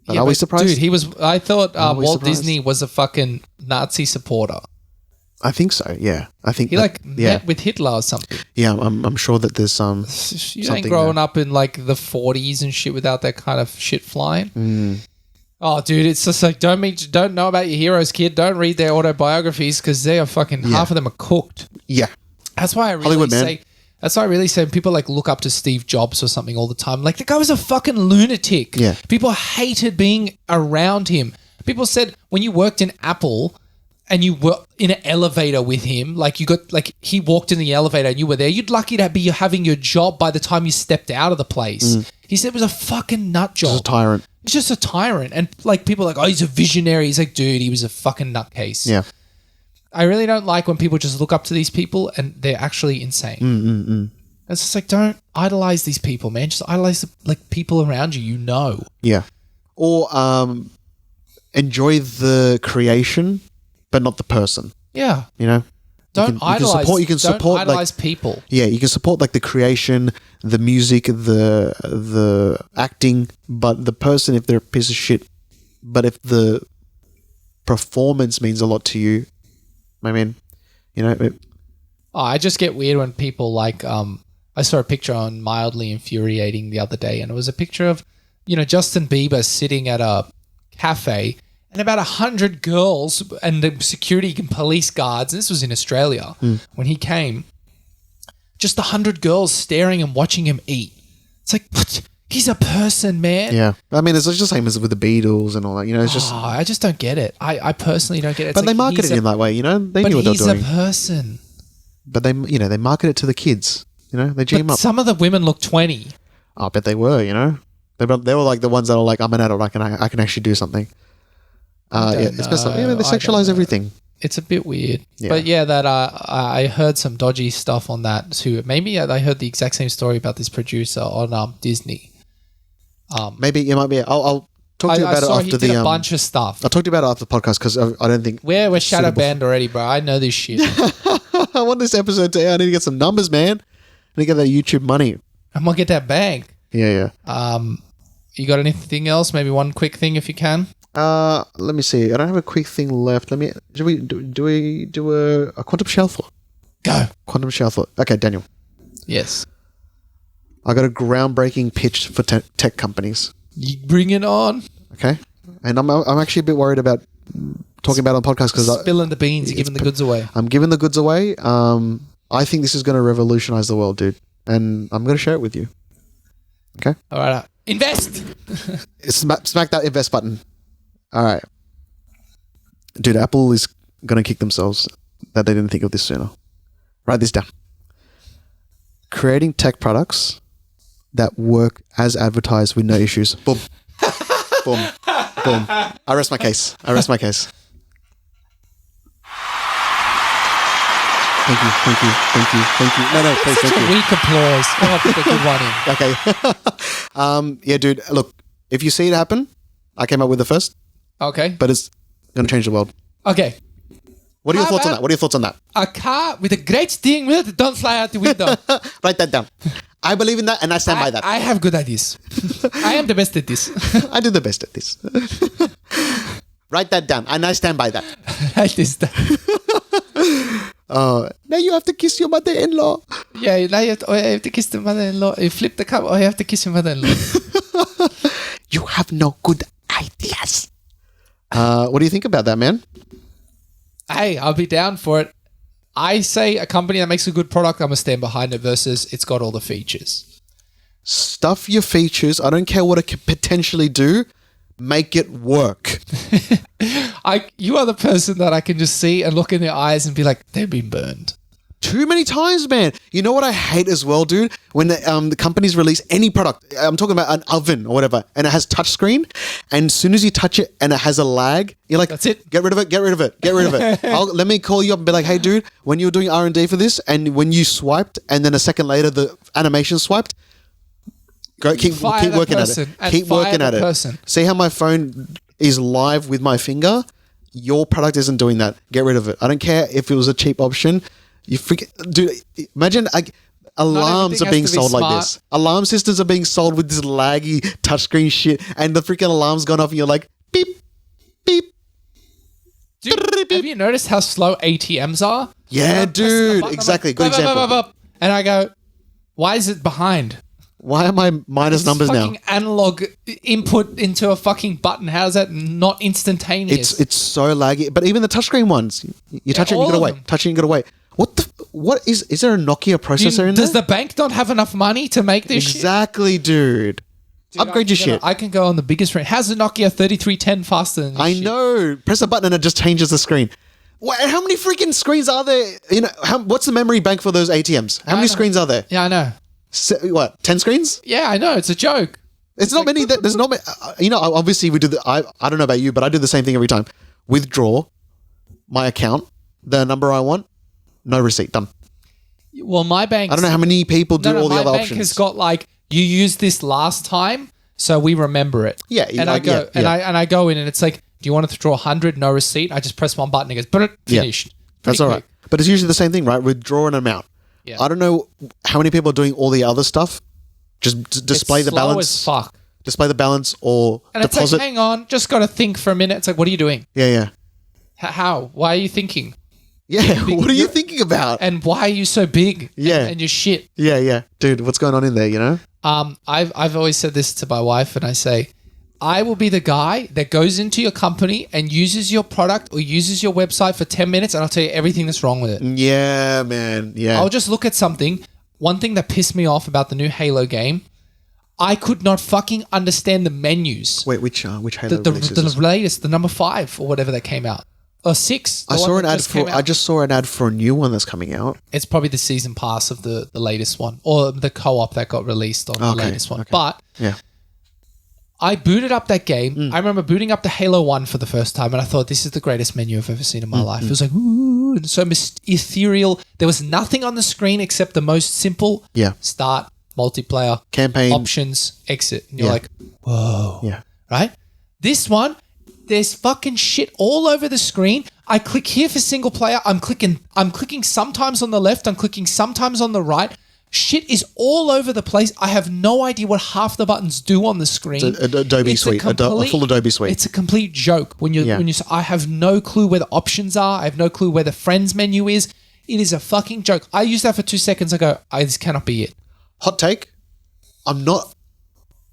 Are we surprised? Dude, I thought Walt surprised? Disney was a fucking Nazi supporter. I think so. Yeah, I think he met with Hitler or something. Yeah, I'm sure that there's You something ain't growing up in like the 40s and shit without that kind of shit flying. Oh, dude, it's just like don't know about your heroes, kid. Don't read their autobiographies because they are fucking half of them are cooked. Yeah, that's why I really Hollywood, say. Man. That's why I really say people like look up to Steve Jobs or something all the time. Like the guy was a fucking lunatic. Yeah, people hated being around him. People said when you worked in Apple and you were in an elevator with him, like you got like he walked in the elevator and you were there, you'd lucky to be having your job by the time you stepped out of the place. He said it was a fucking nut job. Just a tyrant. He's just a tyrant. And like people are like, oh, he's a visionary. He's like, dude, he was a fucking nutcase. Yeah. I really don't like when people just look up to these people and they're actually insane. It's just like, don't idolize these people, man. Just idolize like people around you, Yeah. Or enjoy the creation, but not the person. Yeah. You know? Don't idolize people. Yeah, you can support like the creation, the music, the acting, but the person, if they're a piece of shit, but if the performance means a lot to you, I mean, you know. I just get weird when people like, I saw a picture on Mildly Infuriating the other day, and it was a picture of, Justin Bieber sitting at a cafe and about 100 girls and the security and police guards, and this was in Australia when he came, just 100 girls staring and watching him eat. It's like, what? He's a person, man. Yeah. I mean, it's just the same as with the Beatles and all that. You know, it's just. I just don't get it. I personally don't get it. It's But they market it in that way, you know? They knew what they were doing. But he's a person. But they market it to the kids. You know, they G them But up. some of the women look 20. I bet they were, you know? They were like the ones that are like, I'm an adult, I can actually do something. It's messed up. They sexualize everything. It's a bit weird. Yeah. But yeah, that I heard some dodgy stuff on that too. Maybe I heard the exact same story about this producer on Disney. Maybe it might be. I'll talk to you about it after he did a bunch of stuff. I'll talk to you about it after the podcast because I don't think We're shadow banned already, bro. I know this shit. I want this episode to air. I need to get some numbers, man. I need to get that YouTube money. I'm gonna get that bag. Yeah. You got anything else? Maybe one quick thing if you can. Let me see. I don't have a quick thing left. Should we do a quantum shell thought? Go. Quantum shell thought. Okay, Daniel. Yes. I got a groundbreaking pitch for tech companies. You bring it on. Okay, and I'm actually a bit worried about talking about it on podcast because spilling the beans, you're giving the goods away. I'm giving the goods away. I think this is going to revolutionize the world, dude, and I'm going to share it with you. Okay. All right. Invest. Smack that invest button. All right, dude. Apple is going to kick themselves that they didn't think of this sooner. Write this down. Creating tech products that work as advertised with no issues. Boom. Boom. Boom. I rest my case. Thank you. No, please, Such thank a you. weak applause. Oh, I put a good one in. Okay. Yeah, dude. Look, if you see it happen, I came up with it first, Okay. but it's going to change the world. Okay. What are your How thoughts on about- that? A car with a great steering wheel that don't fly out the window. Write that down. I believe in that and I stand by that. I have good ideas. I am the best at this. I do the best at this. Write that down and I stand by that. Write this down. Now you have to kiss your mother-in-law. Yeah, now you have to kiss the mother-in-law. You flip the cup, you have to kiss your mother-in-law. You have no good ideas. What do you think about that, man? Hey, I'll be down for it. I say a company that makes a good product, I'm going to stand behind it versus it's got all the features. Stuff your features. I don't care what it could potentially do. Make it work. You are the person that I can just see and look in their eyes and be like, they've been burned. Too many times, man. You know what I hate as well, dude? When the companies release any product, I'm talking about an oven or whatever, and it has touchscreen, and as soon as you touch it and it has a lag, you're like, That's it. Get rid of it. Let me call you up and be like, hey, dude, when you were doing R&D for this, and when you swiped, and then a second later the animation swiped, keep working at it. Keep working at it. See how my phone is live with my finger? Your product isn't doing that. Get rid of it. I don't care if it was a cheap option. You freaking dude! Imagine alarms are being sold like this. Alarm systems are being sold with this laggy touchscreen shit, and the freaking alarm's gone off, and you're like, beep, beep. Dude, have you noticed how slow ATMs are? Yeah, dude. Exactly. Good example. And I go, why is it behind? Why am I minus numbers now? Fucking analog input into a fucking button. How is that not instantaneous? It's so laggy. But even the touchscreen ones, you touch it and you get away. Touch it and you get away. What is there a Nokia processor in there? Does the bank not have enough money to make this shit? Exactly, dude. Upgrade your shit. I can go on the biggest range. How's the Nokia 3310 faster than this I shit? know. Press a button and it just changes the screen. How many freaking screens are there? You know, what's the memory bank for those ATMs? How many screens are there? Yeah, I know. 10 screens? Yeah, I know. It's a joke. It's not many. There's not many. You know, obviously we do I don't know about you, but I do the same thing every time. Withdraw my account, the number I want, no receipt, done. Well, my bank. I don't know how many people do all the other my bank options. has got like, you used this last time, so we remember it. Yeah, and I go and I go in and it's like, do you want to draw 100? No receipt. I just press one button. It goes, but finished. That's all right. But it's usually the same thing, right? Withdraw an amount. Yeah. I don't know how many people are doing all the other stuff. Just display It's the slow balance. as fuck. Display the balance or And it's deposit. like, hang on, just got to think for a minute. It's like, what are you doing? Yeah. How? Why are you thinking? Yeah, what are you thinking about? And why are you so big? Yeah. And you're shit. Yeah. Dude, what's going on in there, you know? I've always said this to my wife, and I say, I will be the guy that goes into your company and uses your product or uses your website for 10 minutes, and I'll tell you everything that's wrong with it. Yeah, man. Yeah. I'll just look at something. One thing that pissed me off about the new Halo game, I could not fucking understand the menus. Wait, which Halo The release is this? latest, the number 5 or whatever that came out. Or 6. I just saw an ad for a new one that's coming out. It's probably the season pass of the latest one or the co-op that got released on the latest one. Okay. But Yeah. I booted up that game. I remember booting up the Halo 1 for the first time, and I thought, this is the greatest menu I've ever seen in my life. It was like, ooh, and so ethereal. There was nothing on the screen except the most simple start, multiplayer, campaign, options, exit. And you're like, whoa. Yeah. Right? This one, there's fucking shit all over the screen. I click here for single player. I'm clicking sometimes on the left. I'm clicking sometimes on the right. Shit is all over the place. I have no idea what half the buttons do on the screen. It's Adobe Suite, a full Adobe Suite. It's a complete joke when you say, I have no clue where the options are. I have no clue where the friends menu is. It is a fucking joke. I used that for 2 seconds. I go, this cannot be it. Hot take. I'm not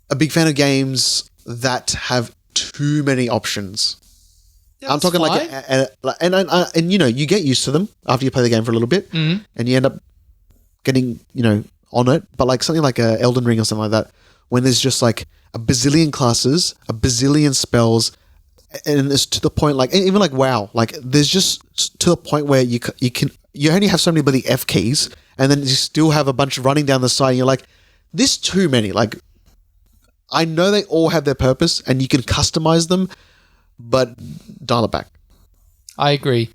a big fan of games that have too many options. That's I'm talking fine. and you know, you get used to them after you play the game for a little bit, and you end up getting, you know, on it. But like something like a Elden Ring or something like that, when there's just like a bazillion classes, a bazillion spells, and it's to the point, like even like WoW, like there's just to the point where you only have so many bloody F keys, and then you still have a bunch running down the side, and you're like, this too many. Like, I know they all have their purpose, and you can customize them, but dial it back. I agree.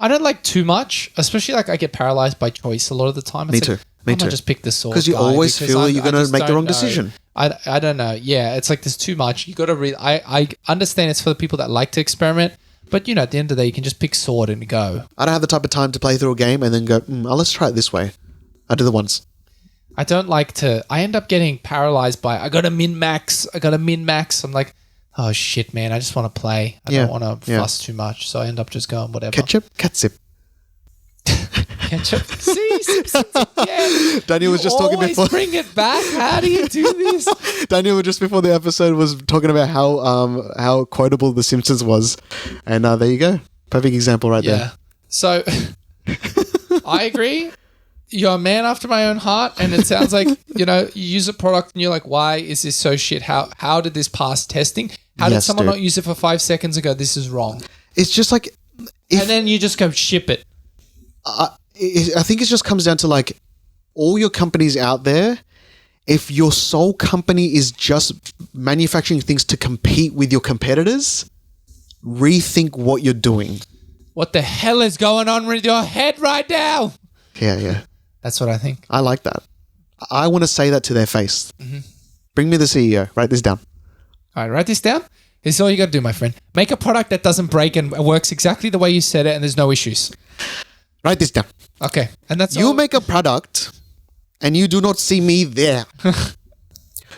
I don't like too much, especially like I get paralyzed by choice a lot of the time. Me too. I just pick the sword because you always feel you're going to make the wrong decision. I don't know. Yeah, it's like there's too much. You got to read. I understand it's for the people that like to experiment, but you know, at the end of the day, you can just pick sword and go. I don't have the type of time to play through a game and then go, let's try it this way. I do the once. I don't like to. I end up getting paralyzed by. I got a min max. I'm like, oh shit, man! I just want to play. I don't want to fuss too much, so I end up just going whatever. Ketchup, catsup. Ketchup. See, Simpsons again. Daniel was just talking before. Bring it back. How do you do this? Daniel just before the episode was talking about how quotable The Simpsons was, and there you go, perfect example right there. So I agree. You're a man after my own heart, and it sounds like, you know, you use a product and you're like, why is this so shit? How did this pass testing? How did someone not use it for 5 seconds and go, this is wrong? It's just like, and then you just go ship it. I think it just comes down to like all your companies out there. If your sole company is just manufacturing things to compete with your competitors, rethink what you're doing. What the hell is going on with your head right now? Yeah. That's what I think. I like that. I want to say that to their face. Mm-hmm. Bring me the CEO. Write this down. All right, write this down. This is all you got to do, my friend. Make a product that doesn't break and works exactly the way you said it, and there's no issues. Write this down. Okay, and that's you all. make a product, and you do not see me there.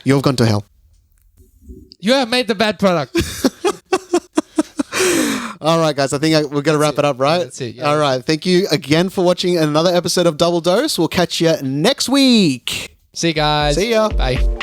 You have gone to hell. You have made the bad product. All right, guys. I think we're going to wrap it up, right? That's it. Yeah. All right. Thank you again for watching another episode of Double Dose. We'll catch you next week. See you guys. See ya. Bye.